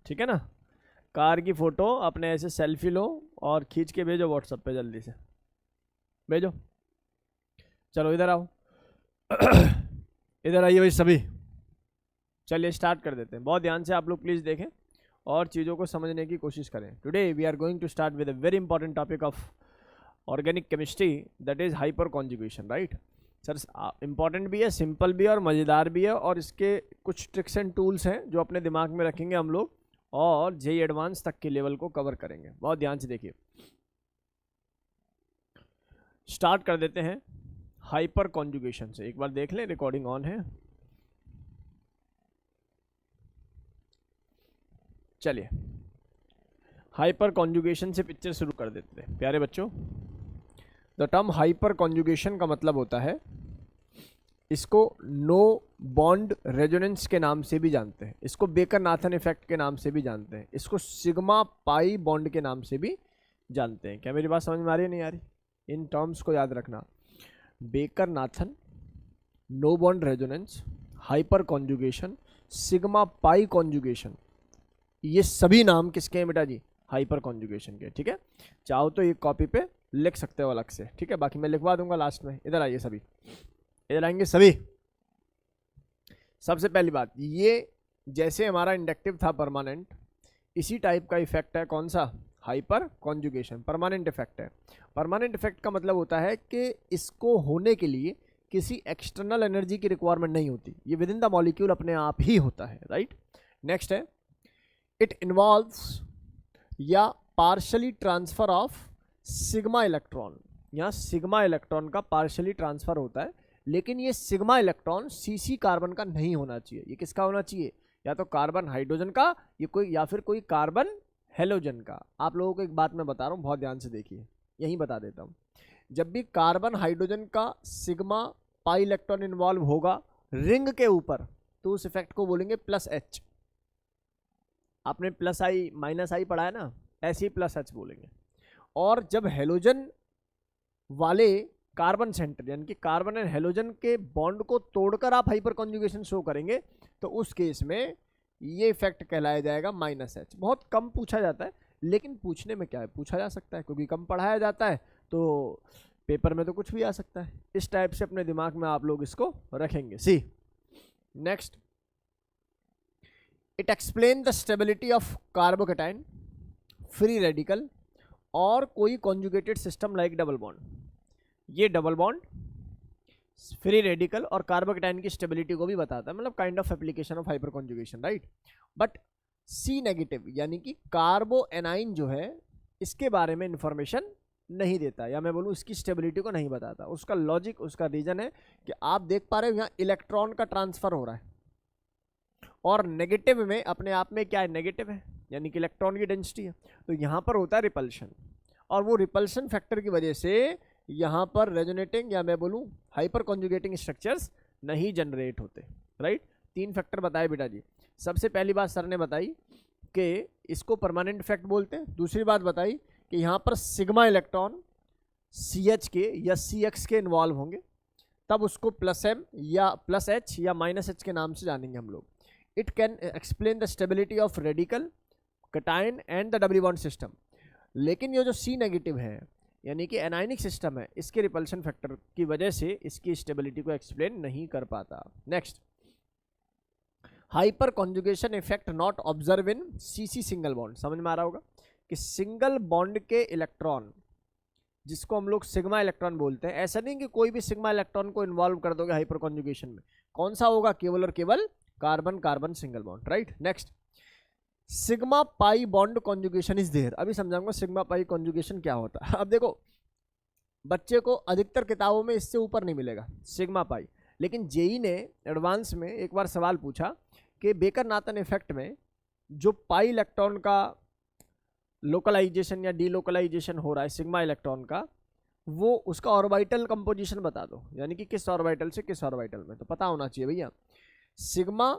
ठीक है ना। कार की फ़ोटो अपने ऐसे सेल्फी लो और खींच के भेजो व्हाट्सएप पे, जल्दी से भेजो। चलो इधर आओ इधर आइए भाई सभी। चलिए स्टार्ट कर देते हैं। बहुत ध्यान से आप लोग प्लीज़ देखें और चीज़ों को समझने की कोशिश करें। Today we are going to start with a very important topic of organic chemistry, that is hyperconjugation, right. Sir important भी है, सिंपल भी है और मज़ेदार भी है, और इसके कुछ ट्रिक्स एंड टूल्स हैं जो अपने दिमाग में रखेंगे हम लोग और जेई एडवांस तक के लेवल को कवर करेंगे। बहुत ध्यान से देखिए। स्टार्ट कर देते हैं हाइपर कॉन्जुगेशन से। एक बार देख लें, रिकॉर्डिंग ऑन है। चलिए हाइपर कॉन्जुगेशन से पिक्चर शुरू कर देते हैं प्यारे बच्चों। द टर्म हाइपर कॉन्जुगेशन का मतलब होता है, इसको नो बॉन्ड रेजोनेंस के नाम से भी जानते हैं, इसको बेकर नाथन इफेक्ट के नाम से भी जानते हैं, इसको सिग्मा पाई बॉन्ड के नाम से भी जानते हैं। क्या मेरी बात समझ में आ रही है, नहीं आ रही? इन टर्म्स को याद रखना। Baker Nathan, no bond resonance, hyperconjugation, sigma pi conjugation, ये सभी नाम किसके हैं बेटा जी? हाइपर कॉन्जुगेशन के। ठीक है, चाहो तो एक कॉपी पे लिख सकते हो अलग से, ठीक है, बाकी मैं लिखवा दूंगा लास्ट में। इधर आइए सभी, इधर आएंगे सभी। सबसे पहली बात, ये जैसे हमारा इंडक्टिव था परमानेंट, इसी टाइप का इफेक्ट है कौन सा? Hyper conjugation. परमानेंट इफेक्ट है। परमानेंट इफेक्ट का मतलब होता है कि इसको होने के लिए किसी एक्सटर्नल एनर्जी की रिक्वायरमेंट नहीं होती, ये विद इन द मॉलिक्यूल अपने आप ही होता है, राइट। नेक्स्ट है, इट इन्वॉल्व्स या partially transfer of sigma electron. यहाँ सिग्मा इलेक्ट्रॉन का पार्शली ट्रांसफर होता है, लेकिन ये सिग्मा इलेक्ट्रॉन सीसी कार्बन का नहीं होना चाहिए। ये किसका होना चाहिए? या तो कार्बन हाइड्रोजन का, ये कोई, या फिर कोई कार्बन हेलोजन का। आप लोगों को एक बात मैं बता रहा हूँ, बहुत ध्यान से देखिए, यहीं बता देता हूँ। जब भी कार्बन हाइड्रोजन का सिग्मा पाई इलेक्ट्रॉन इन्वॉल्व होगा रिंग के ऊपर, तो उस इफेक्ट को बोलेंगे प्लस एच। आपने प्लस आई माइनस आई पढ़ा है ना, ऐसे ही प्लस एच बोलेंगे। और जब हेलोजन वाले कार्बन सेंटर, यानी कि कार्बन एंड हेलोजन के बॉन्ड को तोड़कर आप हाइपर कॉन्जुगेशन शो करेंगे, तो उस केस में ये इफेक्ट कहलाया जाएगा माइनस एच। बहुत कम पूछा जाता है, लेकिन पूछने में क्या है, पूछा जा सकता है, क्योंकि कम पढ़ाया जाता है तो पेपर में तो कुछ भी आ सकता है। इस टाइप से अपने दिमाग में आप लोग इसको रखेंगे। C next, it explain the stability of carbocation, free radical और कोई conjugated system like double bond. ये डबल बॉन्ड, फ्री रेडिकल और कार्बोकेटाइन की स्टेबिलिटी को भी बताता है, मतलब kind of application of hyperconjugation, right. But C negative यानी कि कार्बो एनाइन जो है, इसके बारे में इंफॉर्मेशन नहीं देता, या मैं बोलूँ इसकी स्टेबिलिटी को नहीं बताता। उसका लॉजिक, उसका रीजन है कि आप देख पा रहे हो यहाँ इलेक्ट्रॉन का ट्रांसफर हो रहा है, और नेगेटिव में अपने आप में क्या है? नेगेटिव है, यानी कि इलेक्ट्रॉन की डेंसिटी है, तो यहाँ पर होता है रिपल्शन, और वो रिपल्शन फैक्टर की वजह से यहाँ पर रेजोनेटिंग, या मैं बोलूँ हाइपर कॉन्जुगेटिंग स्ट्रक्चर्स नहीं जनरेट होते, राइट। 3 फैक्टर बताए बेटा जी। सबसे पहली बात सर ने बताई कि इसको परमानेंट इफेक्ट बोलते हैं। दूसरी बात बताई कि यहाँ पर सिग्मा इलेक्ट्रॉन CH के या CX के इन्वॉल्व होंगे, तब उसको प्लस M या प्लस H या माइनस H के नाम से जानेंगे हम लोग। It can explain the stability of radical, cation and the double bond system. लेकिन ये जो C नेगेटिव है, यानी कि एनायनिक सिस्टम है, इसके रिपल्शन फैक्टर की वजह से इसकी स्टेबिलिटी को एक्सप्लेन नहीं कर पाता। Next, hyper conjugation effect not observe in CC single bond. समझ में आ रहा होगा कि सिंगल बॉन्ड के इलेक्ट्रॉन, जिसको हम लोग सिग्मा इलेक्ट्रॉन बोलते हैं, ऐसा नहीं कि कोई भी सिग्मा इलेक्ट्रॉन को इन्वॉल्व कर दोगे हाइपर कॉन्जुगेशन में। कौन सा होगा? केवल और केवल carbon carbon single bond, right. Next, sigma pi bond conjugation is there. अभी समझाऊंगा सिग्मा पाई कॉन्जुगेशन क्या होता है। अब देखो, बच्चे को अधिकतर किताबों में इससे ऊपर नहीं मिलेगा सिग्मा पाई, लेकिन जेई ने एडवांस में एक बार सवाल पूछा कि बेकर नाथन इफेक्ट में जो पाई इलेक्ट्रॉन का लोकलाइजेशन या डीलोकलाइजेशन हो रहा है सिग्मा इलेक्ट्रॉन का, वो उसका ऑर्बिटल कंपोजिशन बता दो, यानी कि किस ऑर्बिटल से किस ऑर्बिटल में। तो पता होना चाहिए भैया, सिग्मा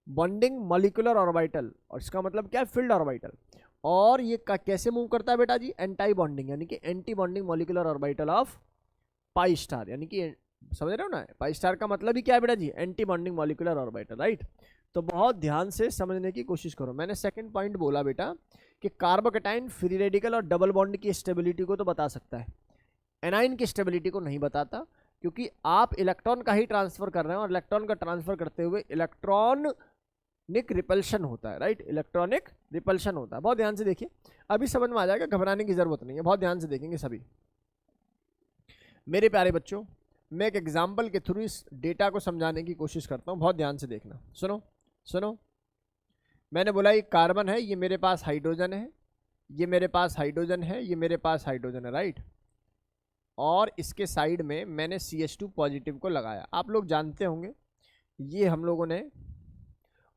बॉन्डिंग मॉलिक्यूलर ऑर्बिटल, और इसका मतलब क्या है? Filled orbital. और ये कैसे मूव करता है बेटा जी? एंटी बॉन्डिंग, यानी कि anti bonding molecular orbital of pi star, यानी कि समझ रहे हो ना, पाई स्टार का मतलब ही क्या है बेटा जी? Antibonding molecular orbital, right. तो बहुत ध्यान से समझने की कोशिश करो। मैंने सेकंड पॉइंट बोला बेटा कि कार्बोकेटाइन फ्री रेडिकल और डबल बॉन्ड की स्टेबिलिटी को तो बता सकता है, एनाइन की स्टेबिलिटी को नहीं बताता, क्योंकि आप इलेक्ट्रॉन का ही ट्रांसफर कर रहे हैं और इलेक्ट्रॉन का ट्रांसफर करते हुए इलेक्ट्रॉनिक रिपल्शन होता है, राइट, इलेक्ट्रॉनिक रिपल्शन होता है। बहुत ध्यान से देखिए, अभी समझ में आ जाएगा, घबराने की जरूरत नहीं है, बहुत ध्यान से देखेंगे सभी। मेरे प्यारे बच्चों, मैं एक एग्जाम्पल के थ्रू इस डेटा को समझाने की कोशिश करता हूँ, बहुत ध्यान से देखना। सुनो सुनो, मैंने बोला ये कार्बन है, ये मेरे पास हाइड्रोजन है, ये मेरे पास हाइड्रोजन है, ये मेरे पास हाइड्रोजन है, राइट, और इसके साइड में मैंने CH2 पॉजिटिव को लगाया। आप लोग जानते होंगे, ये हम लोगों ने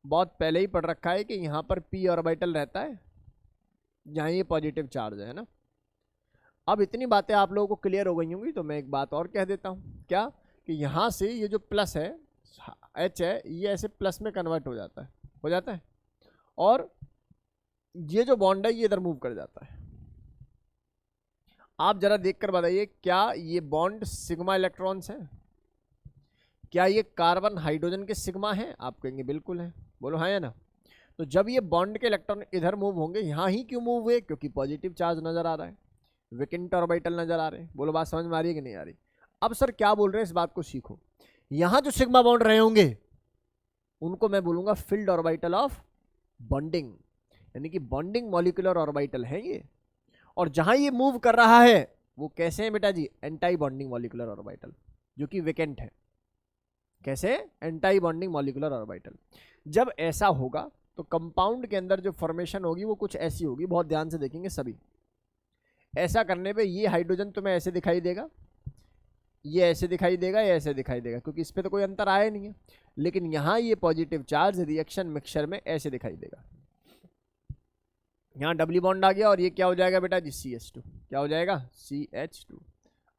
बहुत पहले ही पढ़ रखा है कि यहाँ पर p ऑर्बिटल रहता है, यहाँ ये पॉजिटिव चार्ज है ना। अब इतनी बातें आप लोगों को क्लियर हो गई होंगी, तो मैं एक बात और कह देता हूँ, क्या कि यहाँ से ये जो प्लस है H है, ये ऐसे प्लस में कन्वर्ट हो जाता है, और ये जो बॉन्ड है ये इधर मूव कर जाता है। आप जरा देखकर बताइए, क्या ये बॉन्ड सिग्मा इलेक्ट्रॉन्स है? क्या ये कार्बन हाइड्रोजन के सिग्मा है? आप कहेंगे बिल्कुल है, बोलो हाँ या ना। तो जब ये बॉन्ड के इलेक्ट्रॉन इधर मूव होंगे, यहाँ ही क्यों मूव हुए? क्योंकि पॉजिटिव चार्ज नजर आ रहा है, वैकेंट ऑर्बिटल नजर आ रहे हैं। बोलो बात समझ में आ रही है कि नहीं आ रही? अब सर क्या बोल रहे हैं, इस बात को सीखो। यहाँ जो सिग्मा बॉन्ड रहे होंगे उनको मैं बोलूंगा फील्ड ऑर्बिटल ऑफ बॉन्डिंग, यानी कि बॉन्डिंग मॉलिक्यूलर ऑर्बिटल है ये। और जहां ये मूव कर रहा है वो कैसे है बेटा जी? एंटी बॉन्डिंग मॉलिक्यूलर ऑर्बिटल, जो कि वैकेंट है। कैसे? Anti bonding molecular orbital. जब ऐसा होगा तो कंपाउंड के अंदर जो फॉर्मेशन होगी वो कुछ ऐसी होगी, बहुत ध्यान से देखेंगे सभी। ऐसा करने पे ये हाइड्रोजन तुम्हें ऐसे दिखाई देगा, ये ऐसे दिखाई देगा, ये ऐसे दिखाई देगा, क्योंकि इस पे तो कोई अंतर आया नहीं है। लेकिन यहाँ ये पॉजिटिव चार्ज रिएक्शन मिक्सचर में ऐसे दिखाई देगा। यहाँ डबल बॉन्ड आ गया और ये क्या हो जाएगा बेटा जी? CH2। क्या हो जाएगा? CH2।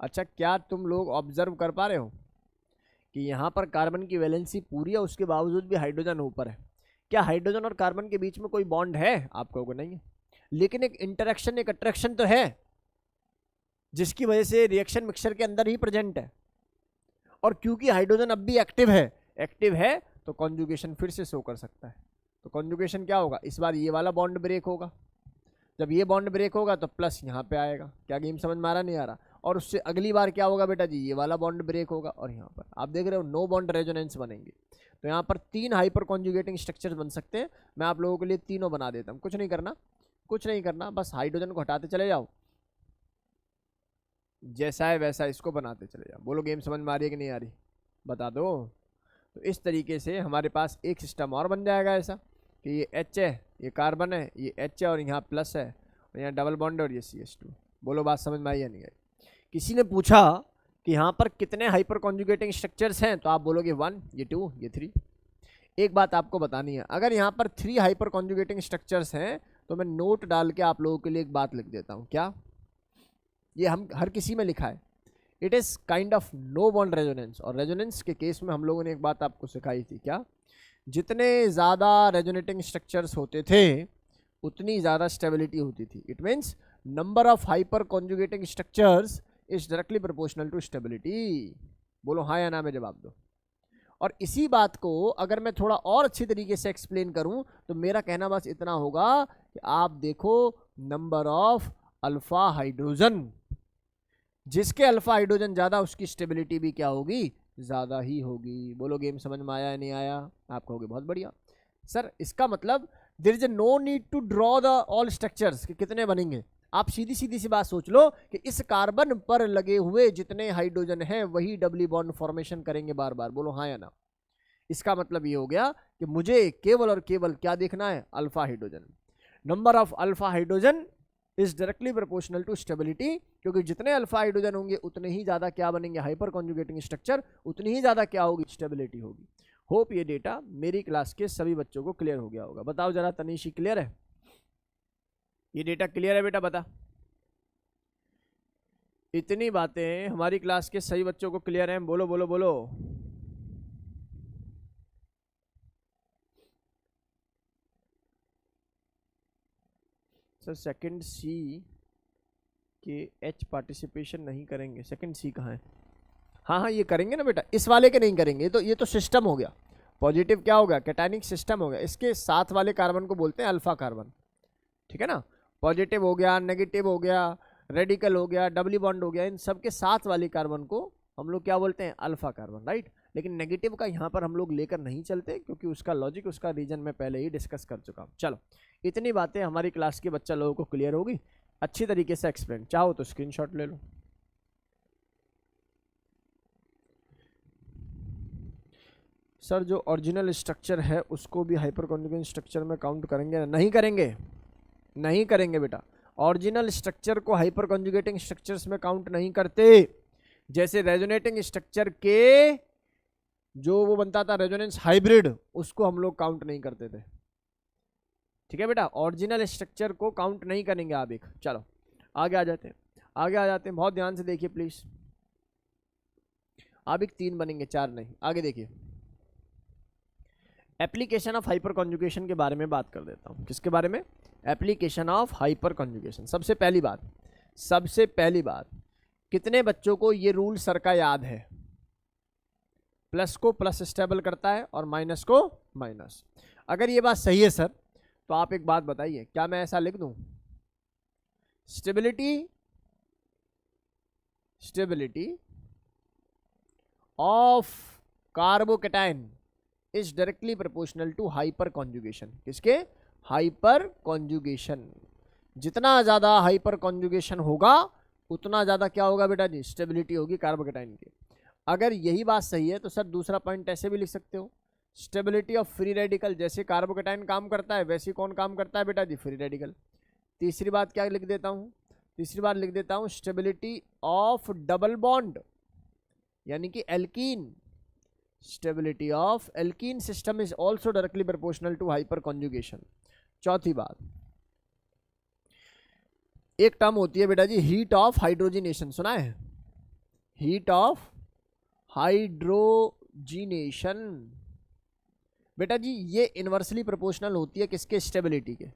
अच्छा, क्या तुम लोग ऑब्जर्व कर पा रहे हो कि यहाँ पर कार्बन की वैलेंसी पूरी है, उसके बावजूद भी हाइड्रोजन ऊपर है? क्या हाइड्रोजन और कार्बन के बीच में कोई बॉन्ड है? आप कहोगे नहीं है, लेकिन एक इंटरेक्शन, एक अट्रैक्शन तो है, जिसकी वजह से रिएक्शन मिक्सचर के अंदर ही प्रेजेंट है। और क्योंकि हाइड्रोजन अब भी एक्टिव है तो कॉन्जुगेशन फिर से शो कर सकता है। तो कॉन्जुगेशन क्या होगा? इस बार ये वाला बॉन्ड ब्रेक होगा। जब ये बॉन्ड ब्रेक होगा तो प्लस यहाँ पे आएगा। क्या गेम समझ में आ रहा? नहीं आ रहा? और उससे अगली बार क्या होगा बेटा जी? ये वाला बॉन्ड ब्रेक होगा और यहाँ पर आप देख रहे हो नो बॉन्ड रेजोनेंस बनेंगे। तो यहाँ पर 3 हाइपर कॉन्जुगेटिंग स्ट्रक्चर बन सकते हैं। मैं आप लोगों के लिए तीनों बना देता हूँ। कुछ नहीं करना, बस हाइड्रोजन को हटाते चले जाओ, जैसा है वैसा इसको बनाते चले जाओ। बोलो गेम समझ में आ रही है कि नहीं आ रही? बता दो। तो इस तरीके से हमारे पास एक सिस्टम और बन जाएगा ऐसा कि ये H है, ये कार्बन है, ये H है और यहाँ प्लस है और यहाँ डबल बॉन्ड है और ये CH2। बोलो बात समझ में आई या नहीं आई? किसी ने पूछा कि यहाँ पर कितने हाइपर कॉन्जुगेटिंग स्ट्रक्चर्स हैं, तो आप बोलोगे 1, ये 2, ये 3। एक बात आपको बतानी है, अगर यहाँ पर 3 हाइपर कॉन्जुगेटिंग स्ट्रक्चर्स हैं तो मैं नोट डाल के आप लोगों के लिए एक बात लिख देता हूँ। क्या? ये हम हर किसी में लिखा है, it is kind of no bond resonance. और रेजोनेंस के केस में हम लोगों ने एक बात आपको सिखाई थी, क्या? जितने ज़्यादा रेजोनेटिंग स्ट्रक्चर्स होते थे उतनी ज़्यादा स्टेबिलिटी होती थी। It means number of hyperconjugating structures is directly proportional to stability. बोलो हाँ या ना में जवाब दो। और इसी बात को अगर मैं थोड़ा और अच्छी तरीके से एक्सप्लेन करूं तो मेरा कहना बस इतना होगा कि आप देखो नंबर ऑफ अल्फा हाइड्रोजन, जिसके अल्फा हाइड्रोजन ज़्यादा उसकी स्टेबिलिटी भी क्या होगी? ज़्यादा ही होगी। बोलो गेम समझ में आया या नहीं आया? आप कहोगे बहुत बढ़िया सर, इसका मतलब there is no need to draw the all structures कि कितने बनेंगे। आप सीधी सीधी सी बात सोच लो कि इस कार्बन पर लगे हुए जितने हाइड्रोजन हैं वही डबल बॉन्ड फॉर्मेशन करेंगे बार बार। बोलो हाँ या ना? इसका मतलब ये हो गया कि मुझे केवल और केवल क्या देखना है? Alpha hydrogen. Number of alpha hydrogen is directly proportional to stability, क्योंकि जितने अल्फा हाइड्रोजन होंगे उतने ही ज्यादा क्या बनेंगे? हाइपर कॉन्जुगेटिंग स्ट्रक्चर, उतनी ही ज्यादा क्या होगी? स्टेबिलिटी होगी। होप ये डेटा मेरी क्लास के सभी बच्चों को क्लियर हो गया होगा। बताओ जरा तनीशी, क्लियर है? ये डेटा क्लियर है बेटा? बता। इतनी बातें हमारी क्लास के सही बच्चों को क्लियर हैं? बोलो बोलो बोलो। सर सेकंड सी के H पार्टिसिपेशन नहीं करेंगे? सेकंड सी कहाँ है? हाँ ये करेंगे ना बेटा, इस वाले के नहीं करेंगे। ये तो सिस्टम हो गया। पॉजिटिव क्या होगा, कैटायनिक सिस्टम हो गया, इसके साथ वाले कार्बन को बोलते हैं अल्फा कार्बन, ठीक है ना। पॉजिटिव हो गया, नेगेटिव हो गया, रेडिकल हो गया, डबली बॉन्ड हो गया, इन सब के साथ वाली कार्बन को हम लोग क्या बोलते हैं, अल्फा कार्बन, राइट। लेकिन नेगेटिव का यहाँ पर हम लोग लेकर नहीं चलते, क्योंकि उसका लॉजिक, उसका रीजन मैं पहले ही डिस्कस कर चुका हूँ। चलो, इतनी बातें हमारी क्लास के बच्चा लोगों को क्लियर होगी, अच्छी तरीके से एक्सप्लेन। चाहो तो स्क्रीनशॉट ले लो। सर जो ओरिजिनल स्ट्रक्चर है उसको भी हाइपर कॉन्जुगेट स्ट्रक्चर में काउंट करेंगे? नहीं करेंगे, नहीं करेंगे बेटा। ओरिजिनल स्ट्रक्चर को हाइपर कॉन्जुगेटिंग स्ट्रक्चर्स में काउंट नहीं करते। जैसे रेजोनेटिंग स्ट्रक्चर के जो वो बनता था रेजोनेंस हाइब्रिड, उसको हम लोग काउंट नहीं करते थे, ठीक है बेटा। ओरिजिनल स्ट्रक्चर को काउंट नहीं करेंगे आप एक। चलो आगे आ जाते हैं, आगे आ जाते हैं, बहुत ध्यान से देखिए प्लीज। आप एक 3 बनेंगे, 4 नहीं। आगे देखिए, एप्लीकेशन ऑफ हाइपर कॉन्जुगेशन के बारे में बात कर देता हूं। किसके बारे में? Application of hyper conjugation. सबसे पहली बात, कितने बच्चों को ये रूल सर का याद है? प्लस को प्लस स्टेबल करता है और माइनस को माइनस। अगर ये बात सही है सर, तो आप एक बात बताइए, क्या मैं ऐसा लिख दूं, stability of carbocation is directly proportional to hyperconjugation. किसके? Hyperconjugation. जितना ज्यादा हाइपर कॉन्जुगेशन होगा उतना ज्यादा क्या होगा बेटा जी, स्टेबिलिटी होगी कार्बोकेटाइन की। अगर यही बात सही है तो सर दूसरा पॉइंट ऐसे भी लिख सकते हो, स्टेबिलिटी ऑफ फ्री रेडिकल। जैसे कार्बोकेटाइन काम करता है वैसे कौन काम करता है बेटा जी, फ्री रेडिकल। तीसरी बात क्या लिख देता हूं, तीसरी बात लिख देता हूं, स्टेबिलिटी ऑफ डबल बॉन्ड यानी कि alkene. Stability of alkene system is also directly proportional to hyperconjugation. चौथी बात, एक टर्म होती है बेटा जी, हीट ऑफ हाइड्रोजिनेशन। सुना है? हीट ऑफ हाइड्रोजिनेशन बेटा जी ये इनवर्सली प्रोपोर्शनल होती है किसके? स्टेबिलिटी के।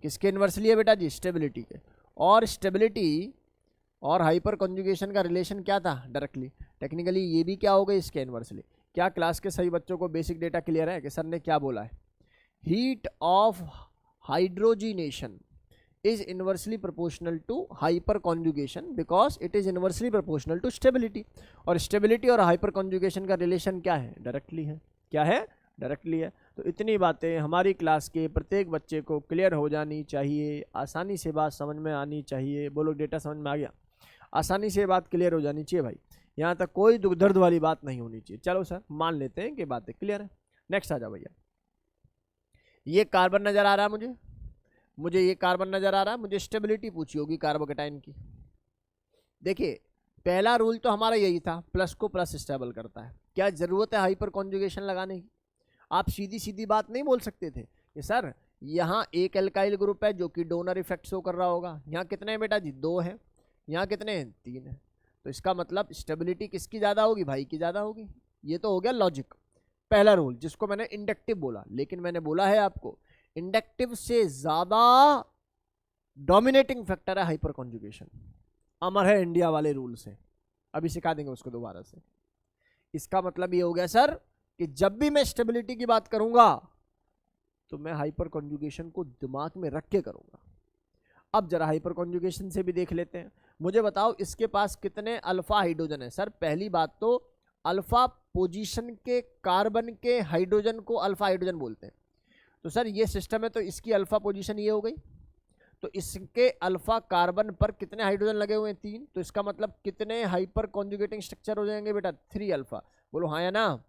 किसके इनवर्सली है बेटा जी? स्टेबिलिटी के। और स्टेबिलिटी और हाइपर कॉन्जुगेशन का रिलेशन क्या था? डायरेक्टली। टेक्निकली ये भी क्या हो गई? इसके इनवर्सली। क्या क्लास के सही बच्चों को बेसिक डेटा क्लियर है कि सर ने क्या बोला है? Heat of hydrogenation is inversely proportional to hyper conjugation because it is inversely proportional to stability। और stability और hyper conjugation का रिलेशन क्या है? डायरेक्टली है। क्या है? डायरेक्टली है। तो इतनी बातें हमारी क्लास के प्रत्येक बच्चे को क्लियर हो जानी चाहिए, आसानी से बात समझ में आनी चाहिए। बोलो डेटा समझ में आ गया? आसानी से बात क्लियर हो जानी चाहिए भाई, यहाँ तक कोई दुख दर्द वाली बात नहीं होनी चाहिए। चलो सर मान लेते हैं कि बातें क्लियर है। नेक्स्ट आ जाओ भैया। ये कार्बन नजर आ रहा है मुझे ये कार्बन नजर आ रहा है, मुझे स्टेबिलिटी पूछी होगी कार्बोकेटाइन की। देखिए पहला रूल तो हमारा यही था, प्लस को प्लस स्टेबल करता है। क्या जरूरत है हाइपर कॉन्जुगेशन लगाने की? आप सीधी सीधी बात नहीं बोल सकते थे कि सर यहाँ एक एल्काइल ग्रुप है जो कि डोनर इफेक्ट शो कर रहा होगा। यहाँ कितने हैं बेटा जी? 2 हैं। यहाँ कितने हैं? 3 हैं। तो इसका मतलब स्टेबिलिटी किसकी ज़्यादा होगी? भाई की ज़्यादा होगी। ये तो हो गया लॉजिक, पहला रूल, जिसको मैंने इंडक्टिव बोला। लेकिन मैंने बोला है आपको इंडक्टिव से ज़्यादा डोमिनेटिंग फैक्टर है हाइपर कॉन्जुगेशन। अमर है इंडिया वाले रूल से, अभी सिखा देंगे उसको दोबारा से। इसका मतलब ये हो गया सर कि जब भी मैं स्टेबिलिटी की बात करूंगा तो मैं हाइपर कॉन्जुगेशन को दिमाग में रख के करूंगा। अब जरा हाइपर कॉन्जुगेशन से भी देख लेते हैं। मुझे बताओ इसके पास कितने अल्फा हाइड्रोजन है? सर पहली बात तो अल्फा पोजीशन के कार्बन के हाइड्रोजन को अल्फा हाइड्रोजन बोलते हैं। तो सर ये सिस्टम है तो इसकी अल्फा पोजीशन ये हो गई, तो इसके अल्फा कार्बन पर कितने हाइड्रोजन लगे हुए हैं? 3। तो इसका मतलब कितने हाइपर कॉन्जुगेटिंग स्ट्रक्चर हो जाएंगे बेटा? 3 अल्फा। बोलो हाँ या ना?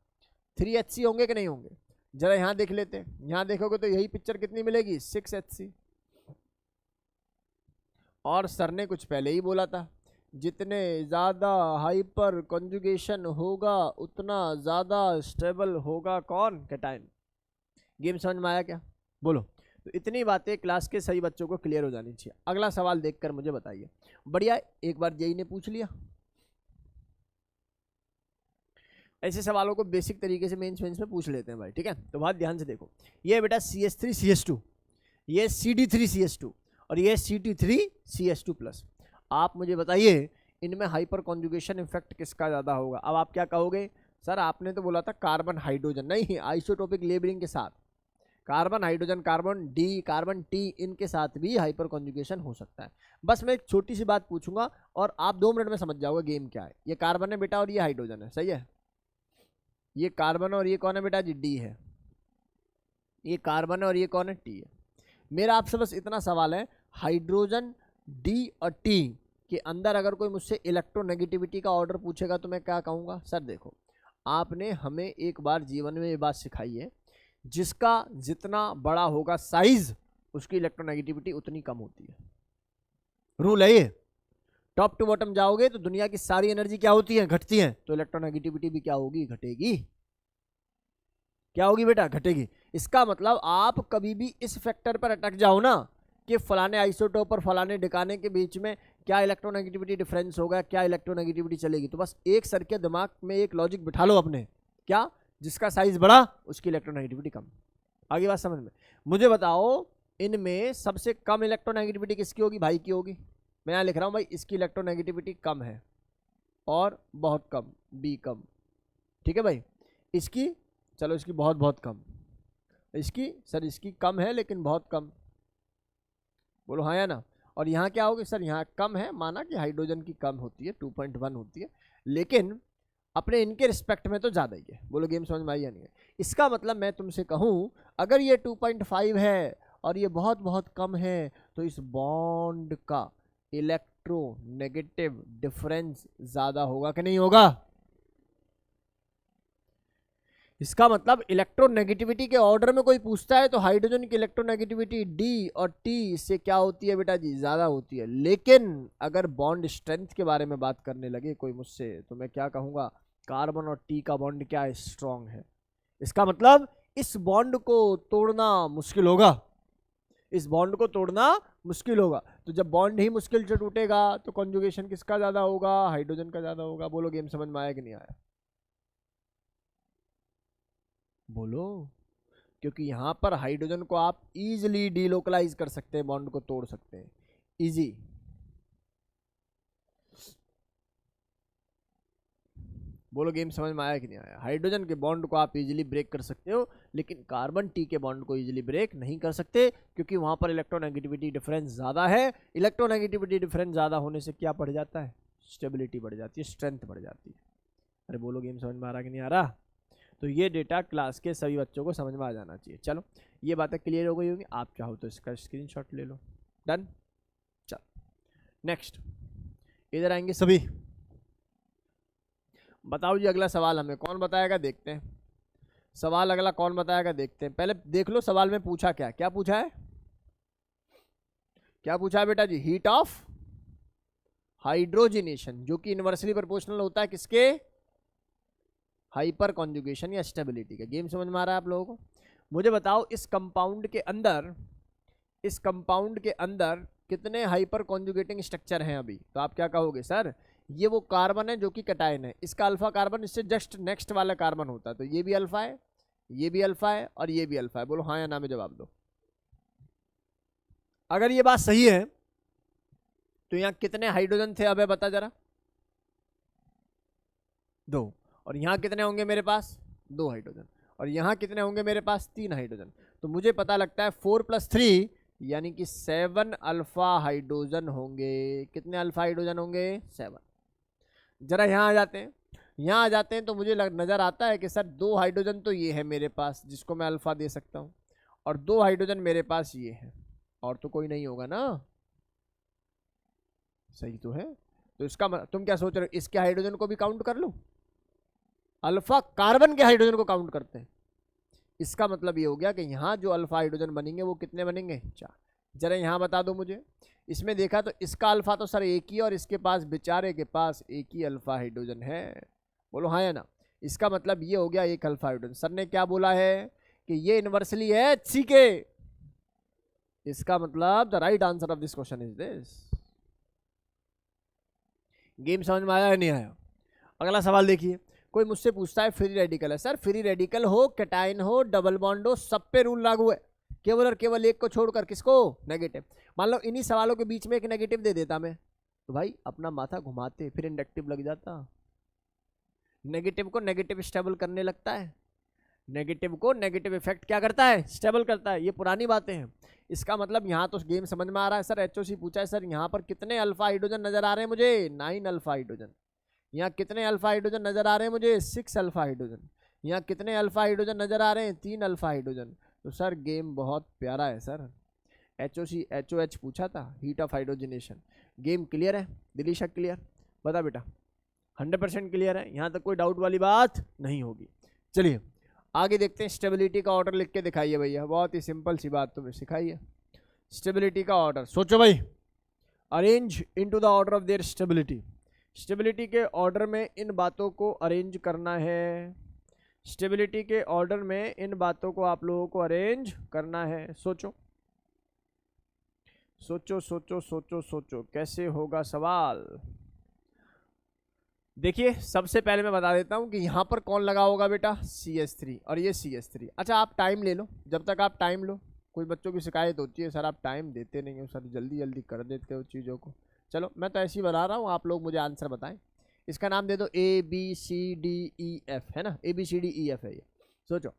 3 HC होंगे कि नहीं होंगे? जरा यहाँ देख लेते हैं। यहाँ देखोगे तो यही पिक्चर कितनी मिलेगी? 6 HC। और सर ने कुछ पहले ही बोला था, जितने ज़्यादा हाइपर कॉन्जुगेशन होगा उतना ज़्यादा स्टेबल होगा कौन? कैटायन। गेम समझ में आया क्या? बोलो। तो इतनी बातें क्लास के सही बच्चों को क्लियर हो जानी चाहिए। अगला सवाल देखकर मुझे बताइए। बढ़िया, एक बार जेई ने पूछ लिया। ऐसे सवालों को बेसिक तरीके से मेंस में पूछ लेते हैं भाई, ठीक है। तो बहुत ध्यान से देखो, ये बेटा CH3CH2, ये CD3CH2 और ये CT3CH2+। आप मुझे बताइए इनमें हाइपर कॉन्जुगेशन इफेक्ट किसका ज़्यादा होगा? अब आप क्या कहोगे? सर आपने तो बोला था कार्बन हाइड्रोजन, नहीं आइसोटोपिक लेबलिंग के साथ carbon hydrogen, carbon D, carbon T, इनके साथ भी हाइपर कॉन्जुगेशन हो सकता है। बस मैं एक छोटी सी बात पूछूंगा और आप 2 मिनट में समझ जाओगे गेम क्या है। ये कार्बन है बेटा और ये हाइड्रोजन है, सही है। ये कार्बन और ये कौन है बेटा जी, डी है। ये कार्बन है और ये कौन है, टी है। मेरा आपसे बस इतना सवाल है, हाइड्रोजन, डी और टी के अंदर अगर कोई मुझसे इलेक्ट्रोनेगेटिविटी का ऑर्डर पूछेगा तो मैं क्या कहूँगा? सर देखो, आपने हमें एक बार जीवन में ये बात सिखाई है, जिसका जितना बड़ा होगा साइज, उसकी इलेक्ट्रोनेगेटिविटी उतनी कम होती है। रूल है ये। टॉप टू बॉटम जाओगे तो दुनिया की सारी एनर्जी क्या होती है, घटती है, तो इलेक्ट्रोनेगेटिविटी भी क्या होगी, घटेगी। क्या होगी बेटा, घटेगी। इसका मतलब आप कभी भी इस फैक्टर पर अटक जाओ ना कि फलाने आइसोटोप और फलाने डिकाने के बीच में क्या इलेक्ट्रोनेगेटिविटी डिफरेंस होगा, क्या इलेक्ट्रोनेगेटिविटी चलेगी, तो बस एक सर के दिमाग में एक लॉजिक बिठा लो अपने, क्या, जिसका साइज बड़ा उसकी इलेक्ट्रोनेगेटिविटी कम। आगे बात समझ में। मुझे बताओ इनमें सबसे कम इलेक्ट्रोनेगेटिविटी किसकी होगी, भाई की होगी। मैं यहाँ लिख रहा हूँ भाई, इसकी इलेक्ट्रोनेगेटिविटी कम है और बहुत कम, बी कम, ठीक है भाई। इसकी, चलो इसकी बहुत बहुत कम, इसकी सर इसकी कम है लेकिन बहुत कम, बोलो हाँ या ना। और यहाँ क्या होगी सर, यहाँ कम है, माना कि हाइड्रोजन की कम होती है, 2.1 होती है, लेकिन अपने इनके रिस्पेक्ट में तो ज़्यादा ही है। बोलो गेम समझ में आई या नहीं है? इसका मतलब मैं तुमसे कहूँ, अगर ये 2.5 है और ये बहुत बहुत कम है, तो इस बॉन्ड का इलेक्ट्रोनेगेटिव डिफरेंस ज़्यादा होगा कि नहीं होगा? इसका मतलब इलेक्ट्रोनेगेटिविटी के ऑर्डर में कोई पूछता है तो हाइड्रोजन की इलेक्ट्रोनेगेटिविटी डी और टी से क्या होती है बेटा जी, ज़्यादा होती है। लेकिन अगर बॉन्ड स्ट्रेंथ के बारे में बात करने लगे कोई मुझसे, तो मैं क्या कहूँगा, कार्बन और टी का बॉन्ड क्या है, स्ट्रॉन्ग है। इसका मतलब इस बॉन्ड को तोड़ना मुश्किल होगा, इस बॉन्ड को तोड़ना मुश्किल होगा। तो जब बॉन्ड ही मुश्किल से टूटेगा तो कॉन्जुगेशन किसका ज़्यादा होगा, हाइड्रोजन का ज़्यादा होगा। बोलो गेम समझ में आया कि नहीं आया? बोलो। क्योंकि यहां पर हाइड्रोजन को आप इजीली डीलोकलाइज कर सकते हैं, बॉन्ड को तोड़ सकते हैं, इजी। बोलो गेम समझ में आया कि नहीं आया? हाइड्रोजन के बॉन्ड को आप इजीली ब्रेक कर सकते हो, लेकिन कार्बन टी के बॉन्ड को इजीली ब्रेक नहीं कर सकते, क्योंकि वहां पर इलेक्ट्रोनेगेटिविटी डिफरेंस ज्यादा है। इलेक्ट्रोनेगेटिविटी डिफरेंस ज्यादा होने से क्या बढ़ जाता है, स्टेबिलिटी बढ़ जाती है, स्ट्रेंथ बढ़ जाती है। अरे बोलो गेम समझ में आ रहा कि नहीं आ रहा? तो ये डेटा क्लास के सभी बच्चों को समझ में आ जाना चाहिए। चलो ये बातें क्लियर हो गई होगी, आप चाहो तो इसका स्क्रीनशॉट ले लो। डन। चलो नेक्स्ट, इधर आएंगे सभी। बताओ जी अगला सवाल हमें कौन बताएगा, देखते हैं सवाल अगला कौन बताएगा, देखते हैं। पहले देख लो सवाल में पूछा क्या, क्या पूछा है, क्या पूछा है बेटा जी, हीट ऑफ हाइड्रोजिनेशन, जो कि इनवर्सली प्रोपोर्शनल होता है किसके, हाइपर कॉन्जुगेशन या स्टेबिलिटी का। गेम समझ में आ रहा है आप लोगों को? मुझे बताओ इस कंपाउंड के अंदर, इस कंपाउंड के अंदर कितने हाइपर कॉन्जुगेटिंग स्ट्रक्चर हैं अभी? तो आप क्या कहोगे, सर ये वो कार्बन है जो कि कैटायन है, इसका अल्फा कार्बन इससे जस्ट नेक्स्ट वाला कार्बन होता है, तो ये भी अल्फा है, ये भी अल्फा है और ये भी अल्फा है। बोलो हाँ या ना में जवाब दो। अगर ये बात सही है तो यहाँ कितने हाइड्रोजन थे, अबे बता जरा। 2। और यहाँ कितने होंगे मेरे पास, 2 हाइड्रोजन। और यहाँ कितने होंगे मेरे पास, 3 हाइड्रोजन। तो मुझे पता लगता है 4 + 3 यानी कि 7 अल्फा हाइड्रोजन होंगे। कितने अल्फा हाइड्रोजन होंगे, 7। जरा यहाँ आ जाते हैं, यहाँ आ जाते हैं तो मुझे नज़र आता है कि सर 2 हाइड्रोजन तो ये है मेरे पास जिसको मैं अल्फा दे सकता हूँ, और 2 हाइड्रोजन मेरे पास ये है, और तो कोई नहीं होगा ना, सही तो है। तो इसका तुम क्या सोच रहे हो, इसके हाइड्रोजन को भी काउंट कर लो? अल्फा कार्बन के हाइड्रोजन को काउंट करते हैं। इसका मतलब ये हो गया कि यहाँ जो अल्फा हाइड्रोजन बनेंगे वो कितने बनेंगे, 4। जरा यहाँ बता दो मुझे, इसमें देखा तो इसका अल्फा तो सर एक ही, और इसके पास बेचारे के पास एक ही अल्फा हाइड्रोजन है। बोलो हाँ या ना? इसका मतलब ये हो गया एक अल्फा हाइड्रोजन। सर ने क्या बोला है कि ये इनवर्सली है HCK। इसका मतलब the right answer of this question is this. Game समझ में आया या नहीं आया? अगला सवाल देखिए, कोई मुझसे पूछता है फ्री रेडिकल है। सर फ्री रेडिकल हो, कैटायन हो, डबल बॉन्ड हो, सब पे रूल लागू है, केवल और केवल एक को छोड़कर, किसको, नेगेटिव। मान लो इन्हीं सवालों के बीच में एक नेगेटिव दे देता मैं, तो भाई अपना माथा घुमाते फिर इंडक्टिव लग जाता। नेगेटिव को नेगेटिव स्टेबल करने लगता है, नेगेटिव को नेगेटिव इफेक्ट क्या करता है, स्टेबल करता है। ये पुरानी बातें हैं। इसका मतलब यहाँ तो गेम समझ में आ रहा है। सर एचओसी पूछा है, सर यहाँ पर कितने अल्फा हाइड्रोजन नजर आ रहे हैं मुझे, 9 अल्फा हाइड्रोजन। यहाँ कितने अल्फा हाइड्रोजन नजर आ रहे हैं मुझे, 6 अल्फा हाइड्रोजन। यहाँ कितने अल्फा हाइड्रोजन नजर आ रहे हैं, 3 अल्फा हाइड्रोजन। तो सर गेम बहुत प्यारा है सर। एचओसी एचओएच पूछा था, heat of hydrogenation. Game clear है दिलीशा, क्लियर? बता बेटा। 100% क्लियर है, यहाँ तक कोई डाउट वाली बात नहीं होगी। चलिए आगे देखते हैं। स्टेबिलिटी का ऑर्डर लिख के दिखाइए भैया, बहुत ही सिंपल सी बात तुम्हें सिखाई है। स्टेबिलिटी का ऑर्डर सोचो भाई, arrange into the order of their stability. Stability के ऑर्डर में इन बातों को अरेंज करना है। स्टेबिलिटी के ऑर्डर में इन बातों को आप लोगों को अरेंज करना है। सोचो सोचो सोचो सोचो सोचो, कैसे होगा सवाल। देखिए सबसे पहले मैं बता देता हूं कि यहां पर कौन लगा होगा बेटा, CH3 और ये CH3। अच्छा आप टाइम ले लो, जब तक आप टाइम लो। कुछ बच्चों की शिकायत होती है, सर आप टाइम देते नहीं हो, सर जल्दी जल्दी कर देते हो चीज़ों को। चलो मैं तो ऐसे ही बता रहा हूँ, आप लोग मुझे आंसर बताएं। इसका नाम दे दो ABCDEF, है ना, ABCDEF है ये। सोचो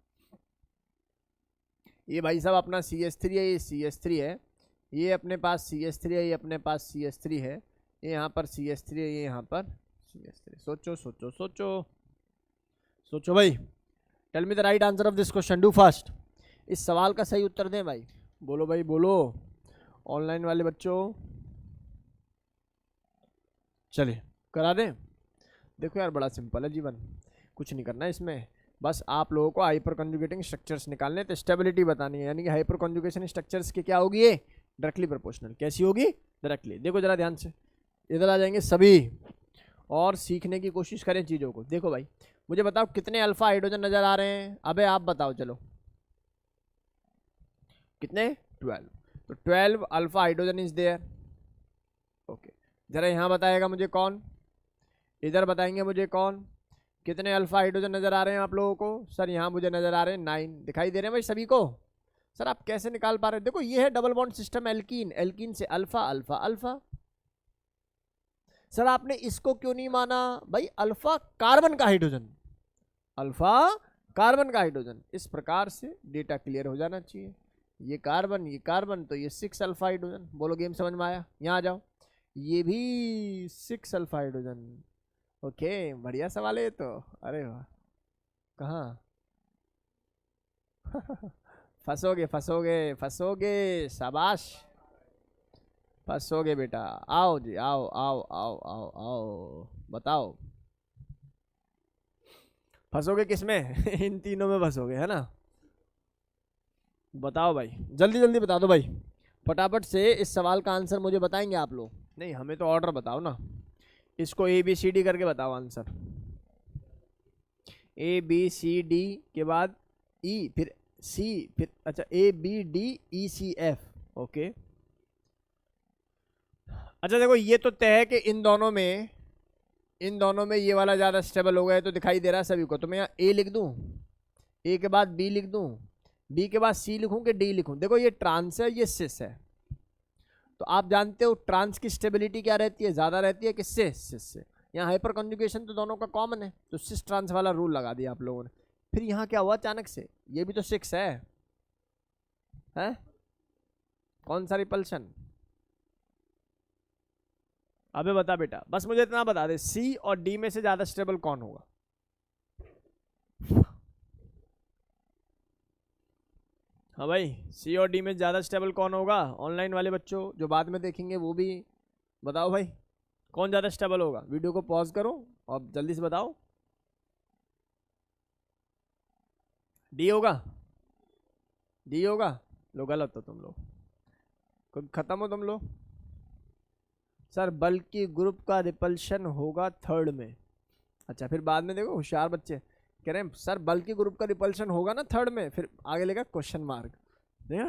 ये भाई साहब अपना CH3 है, ये CH3 है, ये अपने पास CH3 है, ये अपने पास CH3 है, ये यहाँ पर CH3 है, ये यहाँ पर CH3। सोचो सोचो सोचो सोचो भाई। Tell me the right answer of this question, do fast. इस सवाल का सही उत्तर दें भाई, बोलो भाई बोलो, ऑनलाइन वाले बच्चों। चलिए करा दें। देखो यार बड़ा सिंपल है जीवन, कुछ नहीं करना है इसमें, बस आप लोगों को हाइपर कंजुगेटिंग स्ट्रक्चर्स निकालने तो स्टेबिलिटी बतानी है। यानी कि हाइपर कंजुगेशन स्ट्रक्चर्स की क्या होगी, ये डायरेक्टली प्रोपोर्शनल। कैसी होगी, डायरेक्टली। देखो जरा ध्यान से, इधर आ जाएंगे सभी और सीखने की कोशिश करें चीज़ों को। देखो भाई मुझे बताओ कितने अल्फा हाइड्रोजन नजर आ रहे हैं, अबे आप बताओ, चलो कितने, 12। तो 12 alpha hydrogen is there. Okay जरा यहाँ बताएगा मुझे कौन, इधर बताएंगे मुझे कौन, कितने अल्फा हाइड्रोजन नजर आ रहे हैं आप लोगों को। सर यहाँ मुझे नजर आ रहे हैं 9, दिखाई दे रहे हैं भाई सभी को। सर आप कैसे निकाल पा रहे हैं, देखो ये है double bond system alkene, alkene से अल्फा अल्फा अल्फा। सर आपने इसको क्यों नहीं माना भाई, अल्फा कार्बन का हाइड्रोजन, अल्फा कार्बन का हाइड्रोजन। इस प्रकार से डेटा क्लियर हो जाना चाहिए। ये कार्बन तो ये 6 अल्फा हाइड्रोजन। बोलो गेम समझ में आया, यहाँ आ जाओ। ये भी 6 अल्फा हाइड्रोजन। ओके बढ़िया सवाल है ये तो, अरे वाह। कहाँ फंसोगे फंसोगे फंसोगे, शाबाश फंसोगे बेटा। आओ जी आओ आओ आओ आओ आओ, बताओ फंसोगे किसमें इन तीनों में फंसोगे, है ना। बताओ भाई जल्दी जल्दी बता दो भाई, फटाफट से इस सवाल का आंसर मुझे बताएंगे आप लोग। नहीं हमें तो ऑर्डर बताओ ना, इसको ABCD करके बताओ आंसर। ABCD के बाद E, फिर C, फिर अच्छा ABDECF। ओके अच्छा देखो ये तो तय है कि इन दोनों में ये वाला ज़्यादा स्टेबल हो गया, तो दिखाई दे रहा है सभी को। तो मैं यहाँ A लिख दूँ, A के बाद B लिख दूँ, B के बाद C लिखूँ कि D लिखूँ। देखो ये ट्रांस है, ये सिस है, तो आप जानते हो ट्रांस की स्टेबिलिटी क्या रहती है, ज़्यादा रहती है किससे, सिस से। यहाँ हाइपर कंजुगेशन तो दोनों का कॉमन है, तो सिस ट्रांस वाला रूल लगा दिया आप लोगों ने। फिर यहाँ क्या हुआ अचानक से, ये भी तो 6 है, कौन सा रिपल्शन। अबे बता बेटा, बस मुझे इतना बता दे, C और D में से ज्यादा स्टेबल कौन होगा। हाँ भाई C और D में ज्यादा स्टेबल कौन होगा, ऑनलाइन वाले बच्चों जो बाद में देखेंगे वो भी बताओ भाई, कौन ज्यादा स्टेबल होगा। वीडियो को पॉज करो और जल्दी से बताओ। D होगा, D होगा। लो गलत हो तुम लोग, खत्म हो तुम लोग। सर बल्कि ग्रुप का रिपल्शन होगा 3rd में। अच्छा फिर बाद में देखो होशियार बच्चे कह रहे हैं सर बल्कि ग्रुप का रिपल्शन होगा ना 3rd में, फिर आगे लेगा क्वेश्चन मार्क। देखा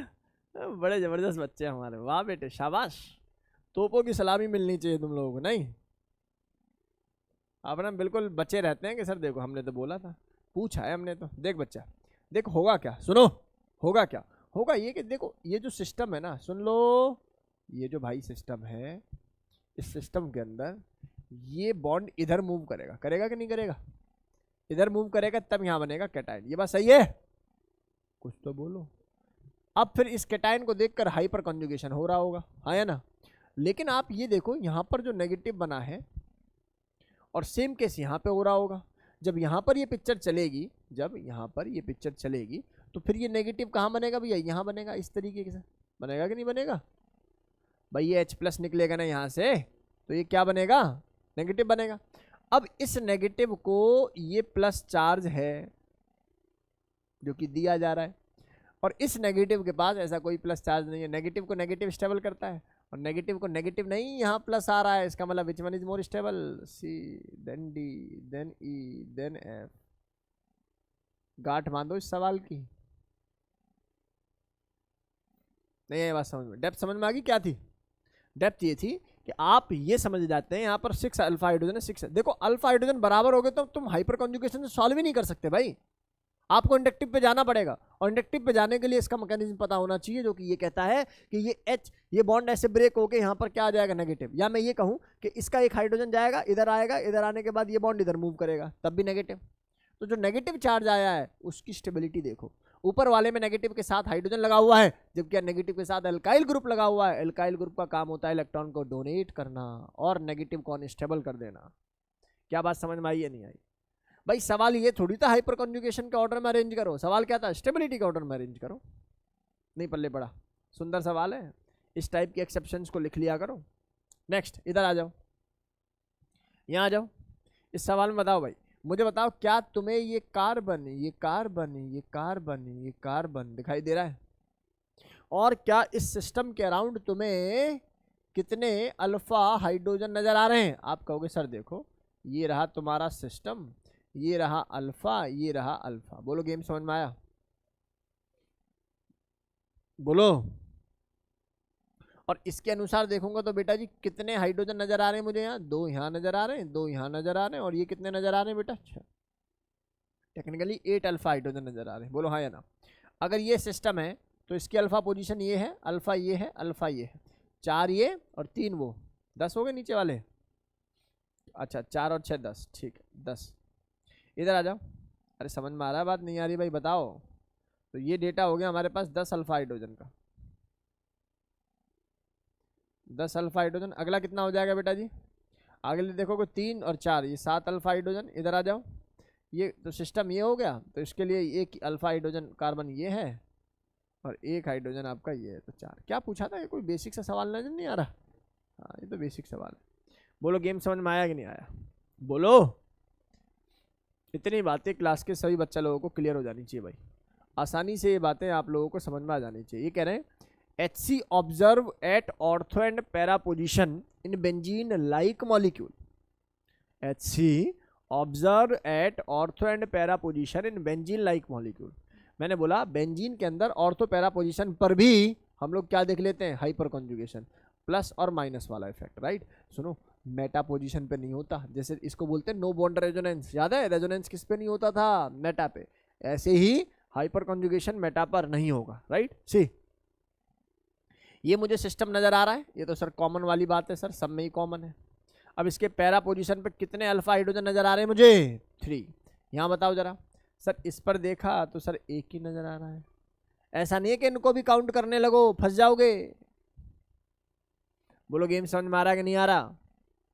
बड़े जबरदस्त बच्चे हमारे, वाह बेटे शाबाश। तोपों की सलामी मिलनी चाहिए तुम लोगों को। नहीं आप ना बिल्कुल बच्चे रहते हैं कि सर देखो हमने तो बोला था, पूछा है हमने तो। देख बच्चा देखो होगा क्या, सुनो होगा क्या, होगा ये कि देखो ये जो सिस्टम है ना, सुन लो, ये जो भाई सिस्टम है, इस सिस्टम के अंदर ये बॉन्ड इधर मूव करेगा, करेगा कि नहीं करेगा। इधर मूव करेगा तब यहाँ बनेगा कैटायन। ये बात सही है? कुछ तो बोलो। अब फिर इस कैटायन को देखकर हाइपर कॉन्जुगेशन हो रहा होगा, हाँ या ना? लेकिन आप ये देखो यहाँ पर जो नेगेटिव बना है और सेम केस यहाँ पे हो रहा होगा। जब यहाँ पर ये पिक्चर चलेगी, जब यहाँ पर ये पिक्चर चलेगी तो फिर ये नेगेटिव कहाँ बनेगा भैया? यहाँ बनेगा। इस तरीके से बनेगा कि नहीं बनेगा भाई? ये H+ निकलेगा ना यहाँ से, तो ये क्या बनेगा? नेगेटिव बनेगा। अब इस नेगेटिव को ये प्लस चार्ज है जो कि दिया जा रहा है, और इस नेगेटिव के पास ऐसा कोई प्लस चार्ज नहीं है। नेगेटिव को नेगेटिव स्टेबल करता है और नेगेटिव को नेगेटिव नहीं, यहाँ प्लस आ रहा है। इसका मतलब which one is more stable? C, then D, then E, then F। गांठ बांधो इस सवाल की। नहीं ये बात समझ में, डेप्थ समझ में आ गई? क्या थी डेप्थ? ये थी कि आप ये समझ जाते हैं यहाँ पर 6 अल्फा हाइड्रोजन है, 6 है। देखो अल्फा हाइड्रोजन बराबर हो गए तो तुम हाइपर कॉन्जुगेशन से सॉल्व ही नहीं कर सकते भाई, आपको इंडक्टिव पे जाना पड़ेगा। और इंडक्टिव पे जाने के लिए इसका मैकेनिज्म पता होना चाहिए, जो कि ये कहता है कि ये H, ये बॉन्ड ऐसे ब्रेक होके यहाँ पर क्या आ जाएगा? नेगेटिव। या मैं ये कहूँ कि इसका एक हाइड्रोजन जाएगा, इधर आएगा, इधर आने के बाद ये बॉन्ड इधर मूव करेगा, तब भी नेगेटिव। तो जो नेगेटिव चार्ज आया है उसकी स्टेबिलिटी देखो। ऊपर वाले में नेगेटिव के साथ हाइड्रोजन लगा हुआ है, जबकि नेगेटिव के साथ एल्काइल ग्रुप लगा हुआ है। एल्काइल ग्रुप का काम होता है इलेक्ट्रॉन को डोनेट करना और नेगेटिव को अनस्टेबल कर देना। क्या बात समझ में आई या नहीं आई भाई? सवाल ये थोड़ी था हाइपर कॉन्जुगेशन के ऑर्डर में अरेंज करो, सवाल क्या था? स्टेबिलिटी के ऑर्डर में अरेंज करो। नहीं पल्ले पड़ा, सुंदर सवाल है। इस टाइप के एक्सेप्शंस को लिख लिया करो। नेक्स्ट इधर आ जाओ, यहाँ आ जाओ। इस सवाल में बताओ भाई, मुझे बताओ क्या तुम्हें ये कार्बन, ये कार्बन, ये कार्बन, ये कार्बन दिखाई दे रहा है? और क्या इस सिस्टम के अराउंड तुम्हें कितने अल्फा हाइड्रोजन नजर आ रहे हैं? आप कहोगे सर देखो ये रहा तुम्हारा सिस्टम, ये रहा अल्फा, ये रहा अल्फा। बोलो गेम समझ में आया? बोलो। और इसके अनुसार देखूंगा तो बेटा जी कितने हाइड्रोजन नजर आ रहे हैं मुझे? यहाँ 2 यहाँ नजर आ रहे हैं, 2 यहाँ नजर आ रहे हैं, और ये कितने नजर आ रहे हैं बेटा? अच्छा, टेक्निकली 8 अल्फा हाइड्रोजन नजर आ रहे हैं। बोलो हाँ या ना? अगर ये सिस्टम है तो इसकी अल्फा पोजीशन ये है, अल्फा ये है, अल्फा ये है, 4 ये और 3 वो, 10 हो गए नीचे वाले। अच्छा 4 और 6 10, ठीक है 10। इधर आ जाओ। अरे समझ में आ रहा है बात? नहीं आ रही भाई बताओ? तो ये डेटा हो गया हमारे पास 10 अल्फा हाइड्रोजन का, 10 अल्फा हाइड्रोजन। अगला कितना हो जाएगा बेटा जी? अगले देखोगे 3 और 4, ये 7 अल्फा हाइड्रोजन। इधर आ जाओ। ये तो सिस्टम ये हो गया, तो इसके लिए एक अल्फा हाइड्रोजन कार्बन ये है और एक हाइड्रोजन आपका ये है, तो 4। क्या पूछा था? ये कोई बेसिक सा सवाल नजर नहीं आ रहा? हाँ ये तो बेसिक सवाल है। बोलो गेम समझ में आया कि नहीं आया? बोलो। इतनी बातें क्लास के सभी बच्चा लोगों को क्लियर हो जानी चाहिए भाई, आसानी से ये बातें आप लोगों को समझ में आ जानी चाहिए। ये कह रहे हैं HC observe at ortho and para position in benzene like molecule. HC observe at ortho and para position in benzene like molecule. मैंने बोला बेंजीन के अंदर ऑर्थो पैरा पोजिशन पर भी हम लोग क्या देख लेते हैं? हाइपर कॉन्जुगेशन, प्लस और माइनस वाला इफेक्ट, राइट? सुनो, मेटा पोजीशन पे नहीं होता, जैसे इसको बोलते हैं नो बॉन्ड रेजोनेंस। याद है रेजोनेंस किस पे नहीं होता था? मेटा पे। ऐसे ही हाइपर कॉन्जुगेशन मेटा पर नहीं होगा, राइट? सी ये मुझे सिस्टम नजर आ रहा है, ये तो सर कॉमन वाली बात है सर, सब में ही कॉमन है। अब इसके पैरा पोजीशन पे कितने अल्फा हाइड्रोजन नजर आ रहे हैं मुझे? 3। यहाँ बताओ जरा सर, इस पर देखा तो सर एक ही नजर आ रहा है। ऐसा नहीं है कि इनको भी काउंट करने लगो, फंस जाओगे। बोलो गेम समझ में आ रहा है कि नहीं आ रहा?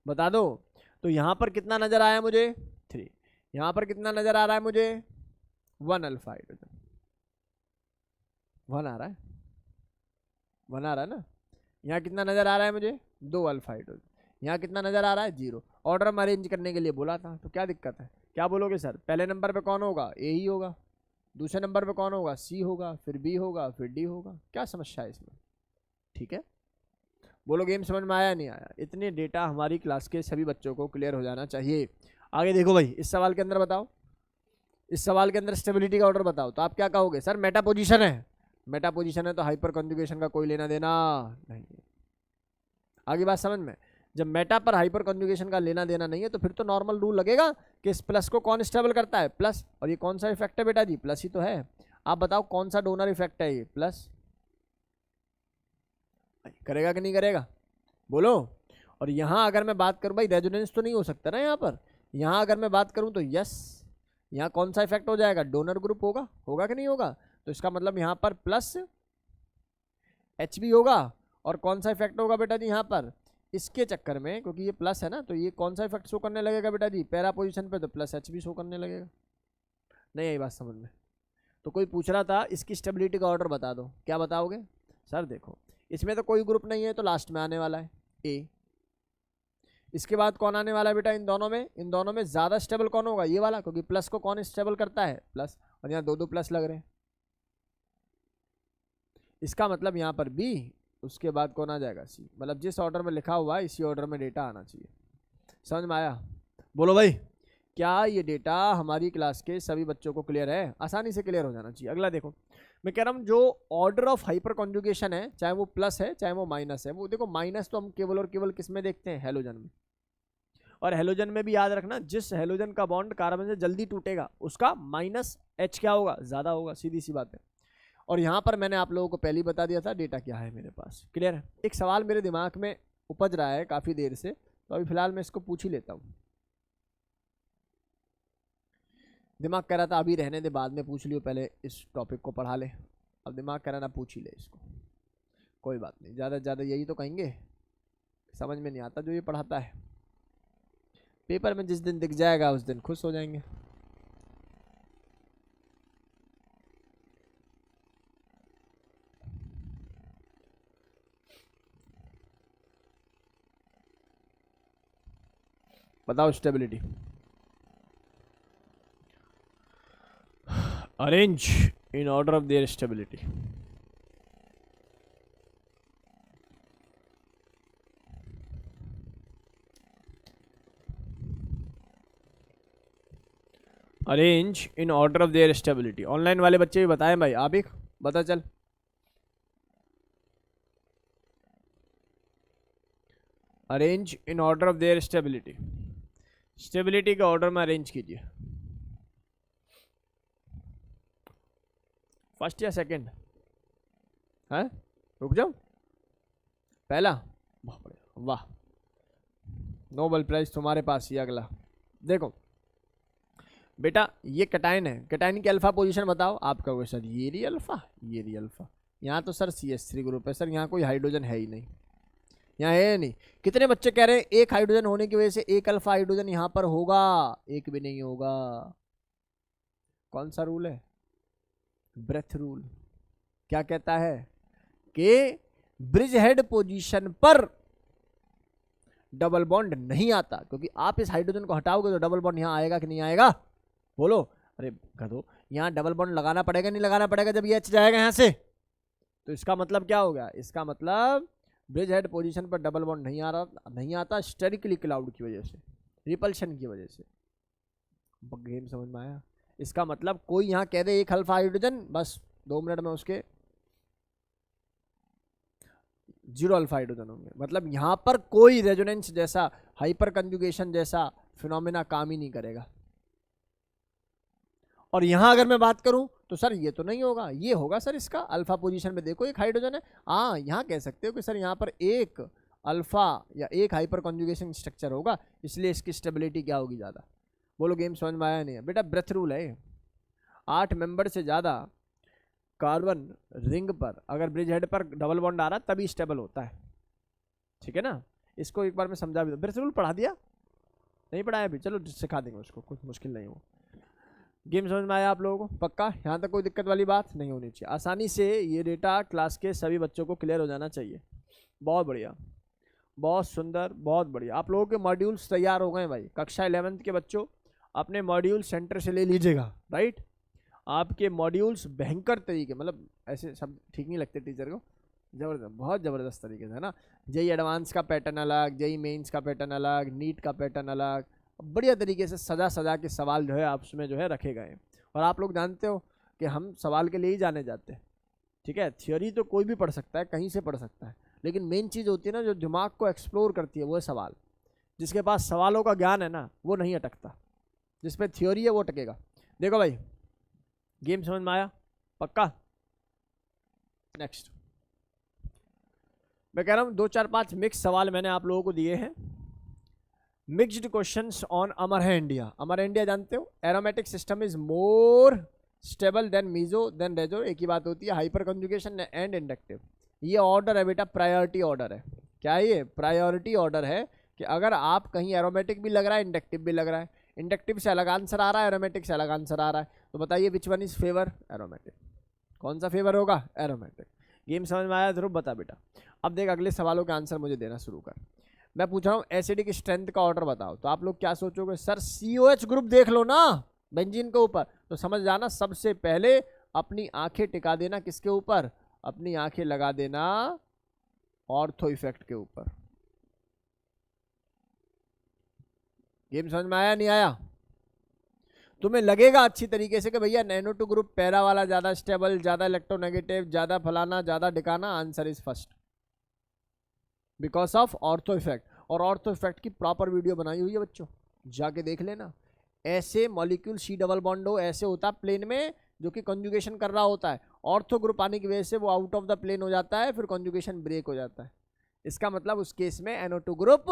बता दो। तो यहाँ पर कितना नजर आया मुझे? 3। यहाँ पर कितना नजर आ रहा है मुझे? 1 अल्फा हाइड्रोजन। 1 आ रहा है, 1 आ रहा है ना? यहाँ कितना नजर आ रहा है मुझे? 2 अल्फा हाइड्रोजन। यहाँ कितना नजर आ रहा है? 0। ऑर्डर में अरेंज करने के लिए बोला था, तो क्या दिक्कत है? क्या बोलोगे सर? पहले नंबर पे कौन होगा? ए ही होगा। दूसरे नंबर पे कौन होगा? सी होगा, फिर बी होगा, फिर डी होगा। क्या समस्या है इसमें? ठीक है, बोलो गेम समझ में आया नहीं आया? इतने डेटा हमारी क्लास के सभी बच्चों को क्लियर हो जाना चाहिए। आगे देखो भाई, इस सवाल के अंदर बताओ, इस सवाल के अंदर स्टेबिलिटी का ऑर्डर बताओ। तो आप क्या कहोगे? सर मेटा पोजीशन है। मेटा पोजीशन है तो हाइपर कॉन्जुगेशन का कोई लेना देना नहीं। आगे बात समझ में? जब मेटा पर हाइपर कॉन्जुगेशन का लेना देना नहीं है तो फिर तो नॉर्मल रूल लगेगा कि इस प्लस को कौन स्टेबल करता है? प्लस। और ये कौन सा इफेक्ट है बेटा जी? प्लस ही तो है। आप बताओ कौन सा डोनर इफेक्ट है ये? प्लस। करेगा कि नहीं करेगा? बोलो। और यहाँ अगर मैं बात करूँ भाई, रेजोनेंस तो नहीं हो सकता ना यहाँ पर। यहाँ अगर मैं बात करूँ तो यस, यहाँ कौन सा इफेक्ट हो जाएगा, डोनर ग्रुप होगा, होगा कि नहीं होगा। तो इसका मतलब यहाँ पर प्लस एच बी होगा। और कौन सा इफेक्ट होगा बेटा जी यहाँ पर, इसके चक्कर में, क्योंकि ये प्लस है ना, तो ये कौन सा इफेक्ट शो करने लगेगा बेटा जी, पैरा पोजीशन पे, तो प्लस एच बी शो करने लगेगा। नहीं आई बात समझ में। तो कोई पूछ रहा था इसकी स्टेबिलिटी का ऑर्डर बता दो, क्या बताओगे सर, देखो इसमें तो कोई ग्रुप नहीं है, तो लास्ट में आने वाला है ए। इसके बाद कौन आने वाला है बेटा, इन दोनों में ज्यादा स्टेबल कौन होगा, ये वाला, क्योंकि प्लस को कौन स्टेबल करता है, प्लस, और यहाँ दो प्लस लग रहे हैं। इसका मतलब यहाँ पर बी, उसके बाद कौन आ जाएगा सी। मतलब जिस ऑर्डर में लिखा हुआ है इसी ऑर्डर में डेटा आना चाहिए। समझ में आया, बोलो भाई, क्या ये डेटा हमारी क्लास के सभी बच्चों को क्लियर है, आसानी से क्लियर हो जाना चाहिए। अगला देखो, मैं कह रहा हूँ जो ऑर्डर ऑफ हाइपर कॉन्जुगेशन है, चाहे वो प्लस है चाहे वो माइनस है, वो देखो माइनस तो हम केवल और केवल किस में देखते हैं, हेलोजन में। और हेलोजन में भी याद रखना, जिस हेलोजन का बॉन्ड कार्बन से जल्दी टूटेगा उसका माइनस एच क्या होगा, ज्यादा होगा, सीधी सी बात है। और यहाँ पर मैंने आप लोगों को पहले ही बता दिया था डेटा क्या है मेरे पास, क्लियर है। एक सवाल मेरे दिमाग में उपज रहा है काफी देर से, तो अभी फिलहाल मैं इसको पूछ ही लेता हूँ। दिमाग कह रहा था अभी रहने दे, बाद में पूछ लियो, पहले इस टॉपिक को पढ़ा ले। अब दिमाग कह रहा ना पूछ ही ले इसको, कोई बात नहीं, ज़्यादा से ज़्यादा यही तो कहेंगे, समझ में नहीं आता जो ये पढ़ाता है। पेपर में जिस दिन दिख जाएगा उस दिन खुश हो जाएंगे। बताओ stability, arrange in order of their stability. Arrange in order of their stability. Online वाले बच्चे भी बताएं भाई, आप एक बता चल। Arrange in order of their stability, stability का ऑर्डर में अरेंज कीजिए, फर्स्ट या सेकंड है, रुक जाओ, पहला, वाह, नोबेल प्राइज तुम्हारे पास ही। अगला देखो बेटा, ये कैटायन है, कैटायन की अल्फा पोजीशन बताओ। आप कहोगे सर ये रही अल्फा, ये रही अल्फा, यहाँ तो सर CH3 ग्रुप है सर, यहाँ कोई हाइड्रोजन है ही नहीं, यहाँ है नहीं। कितने बच्चे कह रहे हैं एक हाइड्रोजन होने की वजह से एक अल्फा हाइड्रोजन यहाँ पर होगा, एक भी नहीं होगा। कौन सा रूल है, ब्रेथ रूल। क्या कहता है कि ब्रिज हेड पोजीशन पर डबल बॉन्ड नहीं आता, क्योंकि आप इस हाइड्रोजन को हटाओगे तो डबल बॉन्ड यहाँ आएगा कि नहीं आएगा, बोलो। अरे गधो, यहाँ डबल बॉन्ड लगाना पड़ेगा नहीं लगाना पड़ेगा, जब ये H जाएगा यहाँ से। तो इसका मतलब क्या हो गया, इसका मतलब ब्रिज हेड पोजीशन पर डबल बॉन्ड नहीं आता स्टेरिकली क्लाउड की वजह से, रिपल्शन की वजह से। गेम समझ में आया। इसका मतलब कोई यहाँ कह दे एक अल्फा हाइड्रोजन, बस 2 मिनट में उसके 0 अल्फा हाइड्रोजन होंगे। मतलब यहाँ पर कोई रेजोनेंस जैसा, हाइपर कंजुगेशन जैसा फिनोमेना काम ही नहीं करेगा। और यहाँ अगर मैं बात करूं तो सर ये तो नहीं होगा, ये होगा सर, इसका अल्फा पोजीशन में देखो एक हाइड्रोजन है। हाँ, यहाँ कह सकते हो कि सर यहाँ पर एक अल्फा या एक हाइपर कॉन्जुगेशन स्ट्रक्चर होगा, इसलिए इसकी स्टेबिलिटी क्या होगी ज़्यादा। बोलो गेम समझ में आया नहीं है बेटा, ब्रेथ रूल है। 8 मेंबर से ज़्यादा कार्बन रिंग पर अगर ब्रिज हेड पर डबल बॉन्ड आ रहा तभी स्टेबल होता है, ठीक है ना। इसको एक बार मैं समझा भी दूँ। ब्रेथ रूल पढ़ा दिया, नहीं पढ़ाया अभी, चलो सिखा देंगे उसको, कुछ मुश्किल नहीं हो। गेम समझ में आया आप लोगों को पक्का, यहाँ तक कोई दिक्कत वाली बात नहीं होनी चाहिए। आसानी से ये डेटा क्लास के सभी बच्चों को क्लियर हो जाना चाहिए। बहुत बढ़िया, बहुत सुंदर, बहुत बढ़िया। आप लोगों के मॉड्यूल्स तैयार हो गए भाई। कक्षा 11th के बच्चों अपने मॉड्यूल सेंटर से ले लीजिएगा, राइट। आपके मॉड्यूल्स भयंकर तरीके, मतलब ऐसे सब ठीक नहीं लगते टीचर को, ज़बरदस्त, बहुत ज़बरदस्त तरीके से है ना। जेई एडवांस का पैटर्न अलग, जेई मेंस का पैटर्न अलग, नीट का पैटर्न अलग, बढ़िया तरीके से सजा सजा के सवाल जो है आप उसमें जो है रखे गए। और आप लोग जानते हो कि हम सवाल के लिए ही जाने जाते हैं, ठीक है। थ्योरी तो कोई भी पढ़ सकता है, कहीं से पढ़ सकता है, लेकिन मेन चीज़ होती है ना जो दिमाग को एक्सप्लोर करती है, वो है सवाल। जिसके पास सवालों का ज्ञान है ना वो नहीं अटकता, जिस पे थ्योरी है वो अटकेगा। देखो भाई, गेम समझ में आया पक्का। नेक्स्ट मैं कह रहा हूँ 2 4 5 मिक्स सवाल मैंने आप लोगों को दिए हैं। मिक्स्ड क्वेश्चंस ऑन अमर है इंडिया। अमर है इंडिया जानते हो, aromatic system is more stable than meso than reso, एक ही बात होती है, हाइपर कंजुगेशन एंड इंडक्टिव। ये ऑर्डर है बेटा, प्रायोरिटी ऑर्डर है। क्या है ये? प्रायोरिटी ऑर्डर है कि अगर आप कहीं एरोमेटिक भी लग रहा है, इंडक्टिव भी लग रहा है, इंडक्टिव से अलग आंसर आ रहा है, एरोमेटिक से अलग आंसर आ रहा है, तो बताइए विच वन इज फेवर? एरोमेटिक। कौन सा फेवर होगा? एरोमेटिक। गेम समझ में आया? जरूर बता बेटा। अब देख अगले सवालों के आंसर मुझे देना शुरू कर। मैं पूछ रहा हूँ एसिडिक स्ट्रेंथ का ऑर्डर बताओ, तो आप लोग क्या सोचोगे? सर COH ग्रुप देख लो ना बेंजीन के ऊपर, तो समझ जाना सबसे पहले अपनी आंखें टिका देना किसके ऊपर? अपनी आंखें लगा देना ऑर्थो इफेक्ट के ऊपर। गेम समझ में आया नहीं आया? तुम्हें लगेगा अच्छी तरीके से कि भैया NO2 ग्रुप पैरा वाला ज्यादा स्टेबल, ज्यादा इलेक्ट्रोनेगेटिव, ज्यादा फलाना, ज्यादा डिकाना। Answer is first, because of ortho effect. और ऑर्थो इफेक्ट की प्रॉपर वीडियो बनाई हुई है बच्चों, जाके देख लेना। ऐसे मॉलिक्यूल C डबल बॉन्ड हो, ऐसे होता है प्लेन में जो कि कंजुगेशन कर रहा होता है, ऑर्थो ग्रुप आने की वजह से वो आउट ऑफ द प्लेन हो जाता है, फिर कंजुगेशन ब्रेक हो जाता है। इसका मतलब उस केस में NO2 ग्रुप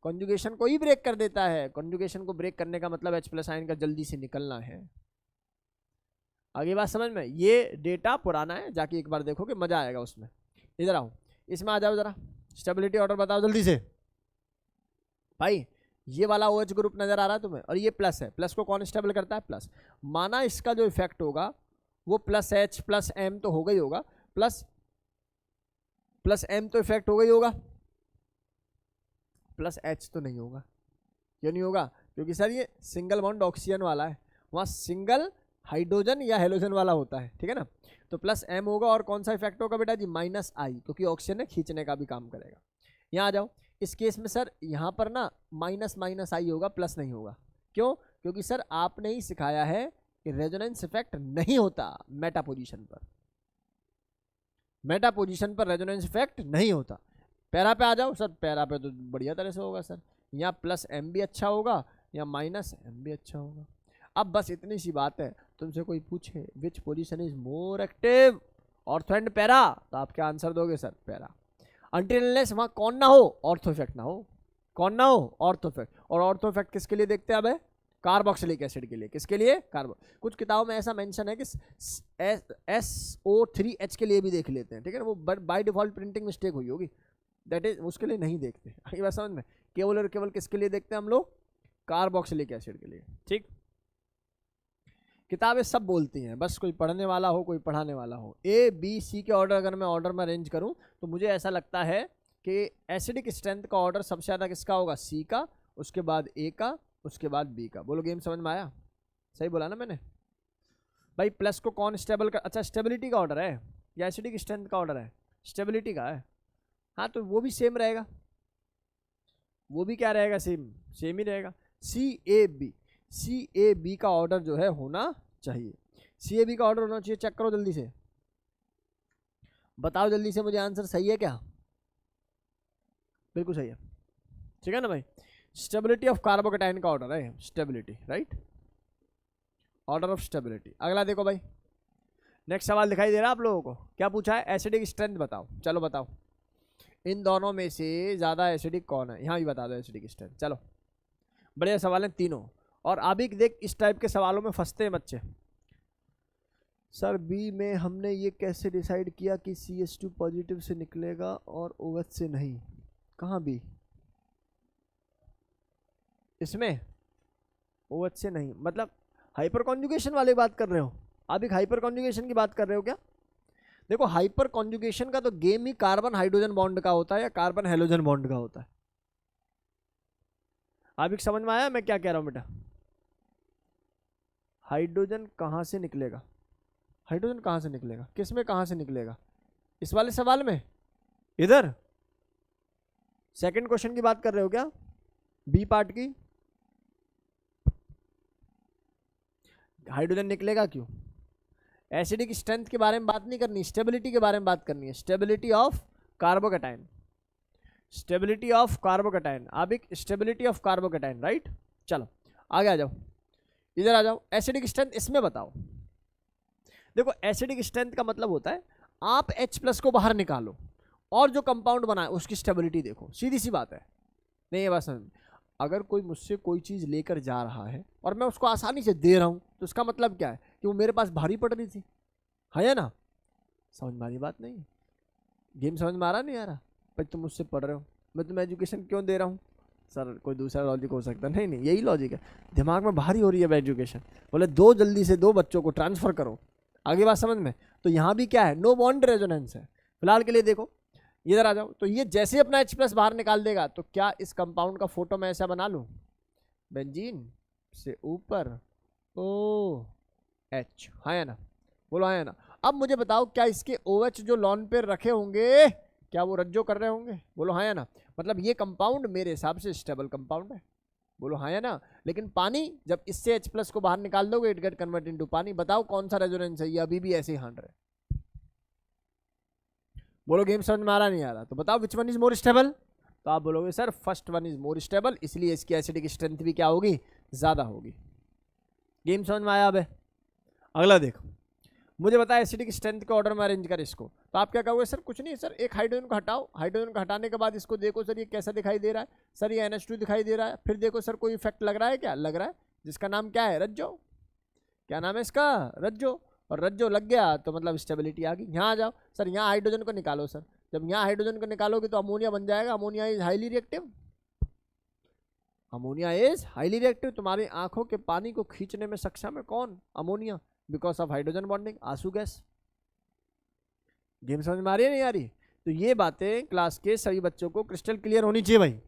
कंजुगेशन को ही ब्रेक कर देता है। कंजुगेशन को ब्रेक करने का मतलब H+ आयन का जल्दी से निकलना है। आगे बात समझ में? ये डेटा पुराना है, जाके एक बार देखोगे मजा आएगा उसमें। इधर आओ, इसमें आ जाओ जरा, स्टेबिलिटी ऑर्डर बताओ जल्दी से भाई। ये वाला OH ग्रुप नजर आ रहा है तुम्हें, और ये प्लस है, प्लस को कौन स्टेबल करता है? प्लस। माना इसका जो इफेक्ट होगा वो +H +M तो होगा ही होगा, प्लस M तो इफेक्ट होगा ही होगा, +H तो नहीं होगा। क्यों नहीं होगा? क्योंकि सर ये सिंगल बॉन्ड ऑक्सीजन वाला है, वहाँ सिंगल हाइड्रोजन या हेलोजन वाला होता है, ठीक है ना। तो +M होगा, और कौन सा इफेक्ट होगा बेटा जी? -I, क्योंकि ऑक्सीजन है, खींचने का भी काम करेगा। यहाँ आ जाओ, इस केस में सर यहाँ पर ना -I होगा, प्लस नहीं होगा। क्यों? क्योंकि सर आपने ही सिखाया है कि रेजोनेंस इफेक्ट नहीं होता मेटा पोजीशन पर, मेटा पोजीशन पर रेजोनेंस इफेक्ट नहीं होता। पैरा पे आ जाओ सर, पैरा पे तो बढ़िया तरह से होगा सर, यहाँ +M भी अच्छा होगा, या -M भी अच्छा होगा। अब बस इतनी सी बात है, तुमसे कोई पूछे which position is more active, ortho and para, तो आप क्या आंसर दोगे? Sir para. अनटिल अनलेस वहां कौन ना हो? ऑर्थो इफेक्ट ना हो। कौन ना हो? Ortho effect. और ऑर्थो इफेक्ट किसके लिए देखते हैं? अब कार्बोक्सिलिक एसिड के लिए। किसके लिए? कार्बो। कुछ किताबों में ऐसा मेंशन है कि SO3H के लिए भी देख लेते हैं, ठीक है ना, वो बाय डिफॉल्ट प्रिंटिंग मिस्टेक हुई होगी, दैट इज उसके लिए नहीं देखते। ये बात समझ में? केवल और केवल किसके लिए देखते हैं हम लोग? कार्बोक्सिलिक एसिड के लिए, ठीक। किताबें सब बोलती हैं, बस कोई पढ़ने वाला हो, कोई पढ़ाने वाला हो। A B C के ऑर्डर अगर मैं ऑर्डर में अरेंज करूं तो मुझे ऐसा लगता है कि एसिडिक स्ट्रेंथ का ऑर्डर सबसे ज़्यादा किसका होगा? C का, उसके बाद A का, उसके बाद B का। बोलो गेम समझ में आया? सही बोला ना मैंने भाई? प्लस को कौन स्टेबल कर? अच्छा, स्टेबिलिटी का ऑर्डर है या एसिडिक स्ट्रेंथ का ऑर्डर है? स्टेबिलिटी का है। हाँ, तो वो भी सेम रहेगा, वो भी क्या रहेगा? सेम ही रहेगा। CAB का ऑर्डर जो है होना चाहिए। CAB का ऑर्डर होना चाहिए। चेक करो जल्दी से, बताओ जल्दी से मुझे आंसर सही है क्या? बिल्कुल सही है, ठीक है ना भाई। स्टेबिलिटी ऑफ कार्बोकेटाइन का ऑर्डर है stability, right, order of stability. अगला देखो भाई, नेक्स्ट सवाल दिखाई दे रहा है आप लोगों को? क्या पूछा है? एसिडिक स्ट्रेंथ बताओ। चलो बताओ, इन दोनों में से ज्यादा एसिडिक कौन है? यहाँ भी बता दो एसिडिक स्ट्रेंथ। चलो, बढ़िया सवाल है तीनों। और अभी देख, इस टाइप के सवालों में फंसते हैं बच्चे। सर बी में हमने ये कैसे डिसाइड किया कि CH2 पॉजिटिव से निकलेगा और OH से नहीं? कहाँ बी? इसमें OH से नहीं, मतलब हाइपर कॉन्जुगेशन वाली बात कर रहे हो? आप एक हाइपर कॉन्जुगेशन की बात कर रहे हो क्या? देखो, हाइपर कॉन्जुगेशन का तो गेम ही कार्बन हाइड्रोजन बॉन्ड का होता है या कार्बन हेलोजन बॉन्ड का होता है। आप एक समझ में आया मैं क्या कह रहा हूं बेटा? हाइड्रोजन कहाँ से निकलेगा? हाइड्रोजन कहाँ से निकलेगा? किस में कहाँ से निकलेगा? इस वाले सवाल में, इधर सेकंड क्वेश्चन की बात कर रहे हो क्या? बी पार्ट की। हाइड्रोजन निकलेगा क्यों? एसिडिक स्ट्रेंथ के बारे में बात नहीं करनी, स्टेबिलिटी के बारे में बात करनी है। Stability of carbocation, stability of carbocation. अब एक स्टेबिलिटी ऑफ कार्बोकेटाइन, राइट। चलो आगे आ जाओ, इधर आ जाओ। एसिडिक स्ट्रेंथ इसमें बताओ। देखो, एसिडिक स्ट्रेंथ का मतलब होता है आप H+ को बाहर निकालो और जो कंपाउंड बनाए उसकी स्टेबिलिटी देखो। सीधी सी बात है, नहीं ये बात समझ। अगर कोई मुझसे कोई चीज़ लेकर जा रहा है और मैं उसको आसानी से दे रहा हूँ तो इसका मतलब क्या है कि वो मेरे पास भारी पड़ रही थी, है या ना? समझ में आ रही बात? नहीं गेम समझ में आ रहा नहीं आ रहा? भाई तुम मुझसे पढ़ रहे हो, मैं तुम्हें एजुकेशन क्यों दे रहा हूँ? सर कोई दूसरा लॉजिक हो सकता है? नहीं नहीं, यही लॉजिक है। दिमाग में भारी हो रही है एजुकेशन, बोले दो जल्दी से दो बच्चों को ट्रांसफ़र करो, आगे बात समझ में? तो यहाँ भी क्या है, नो बॉन्ड रेजोनेंस है। फिलहाल के लिए देखो इधर आ जाओ, तो ये जैसे ही अपना H+ बाहर निकाल देगा तो क्या इस कंपाउंड का फोटो मैं ऐसा बना लूँ, बेंजीन से ऊपर OH, हाँ या ना? बोलो हाँ या ना? अब मुझे बताओ क्या इसके OH जो लॉन पे रखे होंगे क्या वो रज्जो कर रहे होंगे? बोलो हाँ या ना? मतलब ये कंपाउंड मेरे हिसाब से स्टेबल कंपाउंड है, बोलो हाँ या ना? लेकिन पानी जब इससे H+ को बाहर निकाल दोगे इट गेट कन्वर्ट इनटू पानी। बताओ कौन सा रेजोनेंस है? ये अभी भी ऐसे ही हांड रहे। बोलो गेम समझ में आ रहा नहीं आ रहा? तो बताओ विच वन इज मोर स्टेबल? तो आप बोलोगे sir first one is more stable, इसलिए इसकी एसिडिक स्ट्रेंथ भी क्या होगी, ज़्यादा होगी। गेम समझ में आया? अब अगला देखो, मुझे बताया एसिडिक स्ट्रेंथ के ऑर्डर में अरेंज कर इसको। तो आप क्या कहोगे, सर कुछ नहीं सर, एक हाइड्रोजन को हटाओ, हाइड्रोजन को हटाने के बाद इसको देखो सर ये कैसा दिखाई दे रहा है, सर ये NH2 दिखाई दे रहा है। फिर देखो सर कोई इफेक्ट लग रहा है क्या? लग रहा है, जिसका नाम क्या है, रज्जो। क्या नाम है इसका? रज्जो। और रज्जो लग गया तो मतलब स्टेबिलिटी आ गई। यहाँ आ जाओ सर, यहाँ हाइड्रोजन को निकालो सर, जब यहाँ हाइड्रोजन को निकालोगे तो अमोनिया बन जाएगा। Ammonia is highly reactive, ammonia is highly reactive. तुम्हारी आंखों के पानी को खींचने में सक्षम है कौन? Ammonia, because of hydrogen bonding, आंसू गैस। गेम समझ में आ रही है नहीं आ रही? तो ये बातें क्लास के सभी बच्चों को क्रिस्टल क्लियर होनी चाहिए भाई,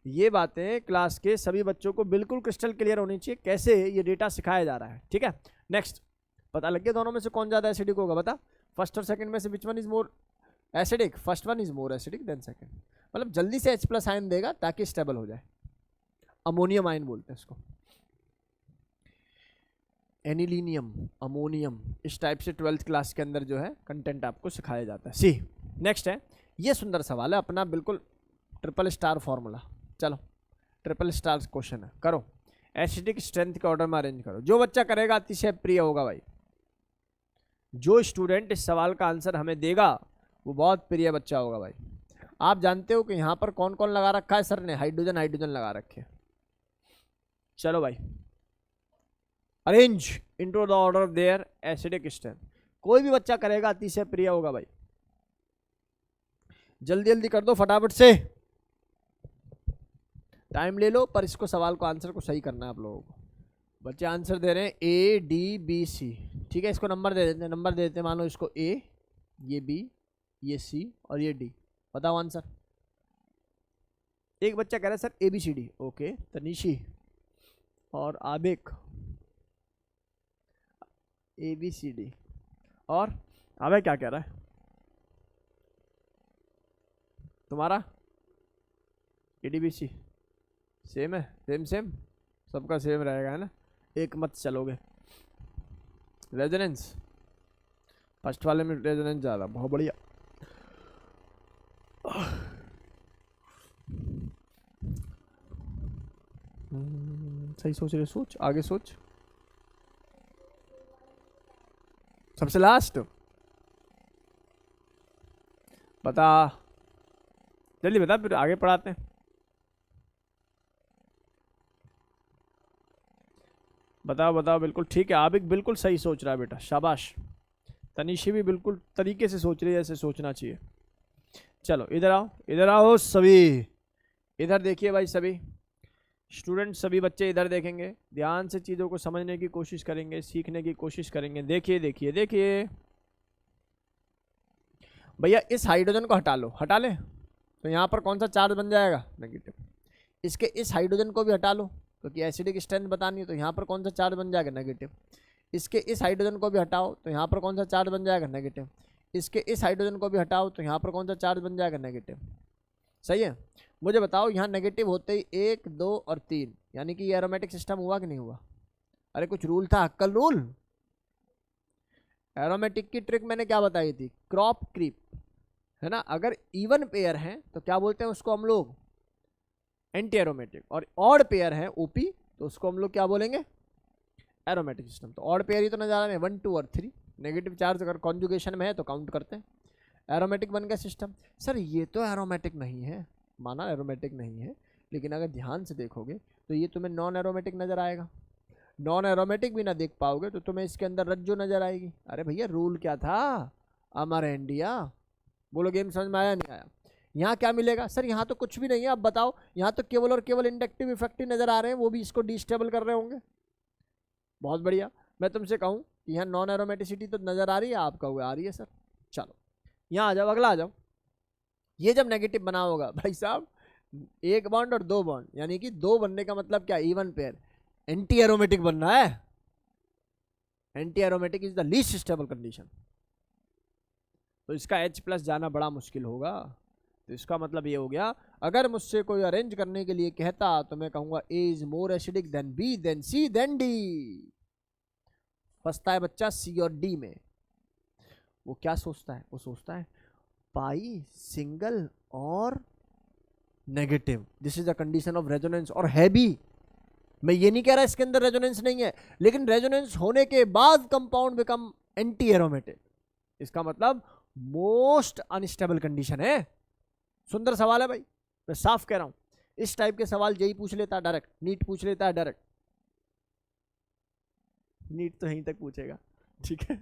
ये बातें क्लास के सभी बच्चों को बिल्कुल क्रिस्टल क्लियर होनी चाहिए, कैसे ये डेटा सिखाया जा रहा है। ठीक है, नेक्स्ट, पता लग गया दोनों में से कौन ज़्यादा एसिडिक होगा? बता, फर्स्ट और सेकंड में से विच one is more acidic? First one is more acidic then second. मतलब जल्दी से H+ आयन देगा ताकि स्टेबल हो जाए, अमोनियम आयन बोलते हैं इसको, एनिलीनियम, अमोनियम। इस टाइप से 12th क्लास के अंदर जो है कंटेंट आपको सिखाया जाता है। सी नेक्स्ट है, ये सुंदर सवाल है अपना, बिल्कुल ट्रिपल स्टार फॉर्मूला। चलो ट्रिपल स्टार क्वेश्चन है, करो एसिडिक स्ट्रेंथ के ऑर्डर में अरेंज करो। जो बच्चा करेगा अतिशय प्रिय होगा भाई, जो स्टूडेंट इस सवाल का आंसर हमें देगा वो बहुत प्रिय बच्चा होगा भाई। आप जानते हो कि यहाँ पर कौन कौन लगा रखा है सर ने? हाइड्रोजन हाइड्रोजन लगा रखे। चलो भाई, arrange into the order of their acidic strength. कोई भी बच्चा करेगा अतिशय प्रिय होगा भाई, जल्दी जल्दी कर दो फटाफट से, टाइम ले लो, पर इसको सवाल को आंसर को सही करना है आप लोगों को। बच्चे आंसर दे रहे हैं ADBC, ठीक है, इसको नंबर दे देते हैं, नंबर दे देते हैं, मान लो इसको A, ये B, ये C और ये D। बताओ आंसर। एक बच्चा कह रहा है सर ABCD, ओके, तनीशी और आबिक ABCD, और आबिक क्या कह रहा है तुम्हारा? ADBC सेम है, सेम सेम सबका सेम रहेगा, है ना? एक मत चलोगे। रेजोनेंस फर्स्ट वाले में रेजोनेंस ज़्यादा, बहुत बढ़िया। सही सोच रहे, सोच आगे सोच। सबसे लास्ट बता, जल्दी बता फिर आगे पढ़ाते हैं। बताओ बताओ, बिल्कुल ठीक है, आबिक बिल्कुल सही सोच रहा है बेटा, शाबाश। तनीशी भी बिल्कुल तरीके से सोच रही है जैसे सोचना चाहिए। चलो इधर आओ, इधर आओ सभी, इधर देखिए भाई, सभी स्टूडेंट, सभी बच्चे इधर देखेंगे, ध्यान से चीज़ों को समझने की कोशिश करेंगे, सीखने की कोशिश करेंगे। देखिए देखिए देखिए भैया, इस हाइड्रोजन को हटा लो, हटा ले तो यहाँ पर कौन सा चार्ज बन जाएगा? नेगेटिव। इसके इस हाइड्रोजन को भी हटा लो क्योंकि एसिडिक स्ट्रेंथ बतानी है, तो यहाँ पर कौन सा चार्ज बन जाएगा? नेगेटिव। इसके इस हाइड्रोजन को भी हटाओ तो यहाँ पर कौन सा चार्ज बन जाएगा? नेगेटिव। इसके इस हाइड्रोजन को भी हटाओ तो यहाँ पर कौन सा चार्ज बन जाएगा? नेगेटिव। सही है? मुझे बताओ यहाँ नेगेटिव होते ही 1 2 और 3, यानी कि ये एरोमेटिक सिस्टम हुआ कि नहीं हुआ? अरे कुछ रूल था, अक्कल रूल। एरोमेटिक की ट्रिक मैंने क्या बताई थी? क्रॉप क्रीप, है ना? अगर इवन पेयर हैं तो क्या बोलते हैं उसको हम लोग? Anti aromatic. और ऑड पेयर है OP तो उसको हम लोग क्या बोलेंगे? Aromatic system. तो ऑड पेयर ही तो नजर 1 2 और 3, नेगेटिव चार्ज अगर कॉन्जुगेशन में है तो काउंट करते हैं, एरोमेटिक बन गया सिस्टम। सर ये तो एरोमेटिक नहीं है, माना एरोमेटिक नहीं है, लेकिन अगर ध्यान से देखोगे तो ये तुम्हें नॉन एरोमेटिक नज़र आएगा। नॉन एरोमेटिक भी ना देख पाओगे तो तुम्हें इसके अंदर रज्जो नज़र आएगी। अरे भैया रूल क्या था, अमर इंडिया। बोलो गेम समझ में आया नहीं आया? यहाँ क्या मिलेगा सर? यहाँ तो कुछ भी नहीं है। अब बताओ, यहाँ तो केवल और केवल इंडक्टिव इफेक्ट ही नज़र आ रहे हैं, वो भी इसको डिस्टेबल कर रहे होंगे। बहुत बढ़िया। मैं तुमसे कहूँ कि यहाँ नॉन एरोमेटिसिटी तो नज़र आ रही है, आप कहोगे आ रही है सर। चलो यहाँ आ जाओ, अगला आ जाओ। ये जब नेगेटिव बना होगा भाई साहब, एक बॉन्ड और दो बॉन्ड, यानी कि दो बनने का मतलब क्या, इवन पेयर, एंटी एरोमेटिक बनना है। Anti aromatic is the least stable condition. तो इसका H+ जाना बड़ा मुश्किल होगा। तो इसका मतलब ये हो गया, अगर मुझसे कोई अरेंज करने के लिए कहता तो मैं कहूंगा A is more acidic than B than C then D। फंसता है बच्चा C और D में। वो क्या सोचता है? वो सोचता है पाई सिंगल और negative, this is the condition of resonance. और है भी, मैं ये नहीं कह रहा इसके अंदर रेजोनेंस नहीं है, लेकिन रेजोनेंस होने के बाद कंपाउंड बिकम एंटी एरोमेटिक। इसका मतलब मोस्ट अनस्टेबल कंडीशन है। सुंदर सवाल है भाई, मैं साफ कह रहा हूं। इस टाइप के सवाल जेई पूछ लेता है डायरेक्ट, नीट पूछ लेता है डायरेक्ट। नीट तो यहीं तक पूछेगा, ठीक है।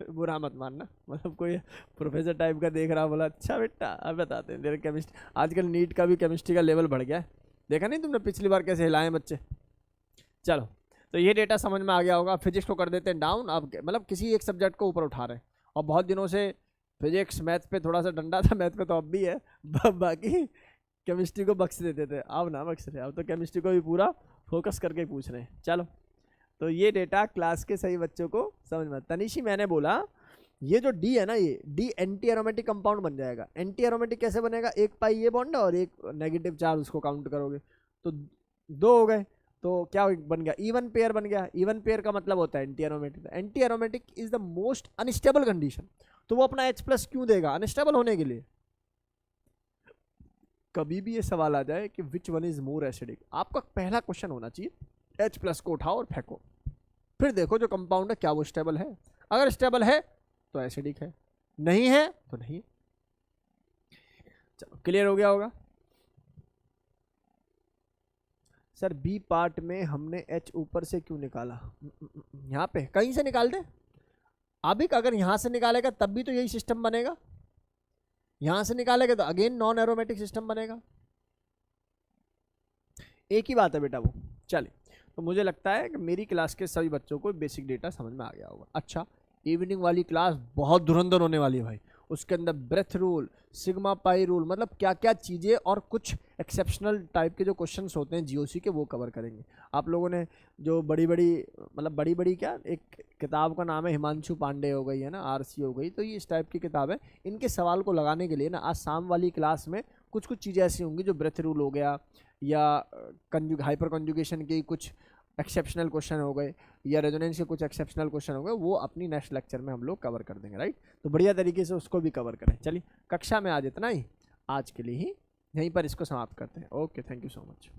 बुरा मत मानना, मतलब कोई प्रोफेसर टाइप का देख रहा, बोला अच्छा बेटा अब बताते हैं तेरे केमिस्ट्री। आजकल नीट का भी केमिस्ट्री का लेवल बढ़ गया है, देखा नहीं तुमने पिछली बार कैसे हिलाए बच्चे। चलो तो ये डेटा समझ में आ गया होगा। फिजिक्स को कर देते हैं डाउन। अब मतलब किसी एक सब्जेक्ट को ऊपर उठा रहे हैं, और बहुत दिनों से फिजिक्स मैथ पे थोड़ा सा डंडा था, मैथ पे तो अब भी है, बाकी केमिस्ट्री को बख्श देते थे, अब ना बख्श रहे, अब तो केमिस्ट्री को भी पूरा फोकस करके पूछ रहे हैं। चलो तो ये डेटा क्लास के सही बच्चों को समझ में। तनिशी मैंने बोला ये जो डी है ना, ये डी एंटी एरोमेटिक कंपाउंड बन जाएगा। एंटी एरोमेटिक कैसे बनेगा? एक पाई ये बॉन्ड है और एक नेगेटिव चार्ज, उसको काउंट करोगे तो दो हो गए, तो क्या बन गया? इवन पेयर बन गया। इवन पेयर का मतलब होता है anti aromatic. Anti aromatic is the most unstable condition, तो वो अपना H+ क्यों देगा? अनस्टेबल होने के लिए। कभी भी ये सवाल आ जाए कि विच वन इज मोर एसिडिक, आपका पहला क्वेश्चन होना चाहिए H+ को उठाओ और फेंको, फिर देखो जो कंपाउंड है क्या वो स्टेबल है। अगर स्टेबल है तो एसिडिक है, नहीं है तो नहीं। चलो क्लियर हो गया होगा। सर बी पार्ट में हमने H ऊपर से क्यों निकाला? यहाँ पे कहीं से निकाल दे। अभी अगर यहां से निकालेगा तब भी तो यही सिस्टम बनेगा, यहां से निकालेगा तो अगेन नॉन एरोमेटिक सिस्टम बनेगा। एक ही बात है बेटा वो। चलिए तो मुझे लगता है कि मेरी क्लास के सभी बच्चों को बेसिक डेटा समझ में आ गया होगा। अच्छा इवनिंग वाली क्लास बहुत धुरंधर होने वाली है भाई। उसके अंदर Bredt rule, sigma pi rule, मतलब क्या क्या चीज़ें, और कुछ एक्सेप्शनल टाइप के जो क्वेश्चंस होते हैं जीओसी के, वो कवर करेंगे। आप लोगों ने जो बड़ी बड़ी, मतलब बड़ी बड़ी क्या, एक किताब का नाम है हिमांशु पांडे हो गई है ना, RC हो गई, तो ये इस टाइप की किताब है। इनके सवाल को लगाने के लिए ना आज शाम वाली क्लास में कुछ कुछ चीज़ें ऐसी होंगी जो ब्रेथ रूल हो गया, या हाइपर कॉन्जुगेशन की कुछ एक्सेप्शनल क्वेश्चन हो गए, या रेजोनेंस के कुछ एक्सेप्शनल क्वेश्चन हो गए, वो अपनी नेक्स्ट लेक्चर में हम लोग कवर कर देंगे। राइट, तो बढ़िया तरीके से उसको भी कवर करें। चलिए कक्षा में आज इतना ही, आज के लिए ही यहीं पर इसको समाप्त करते हैं। Okay, thank you so much.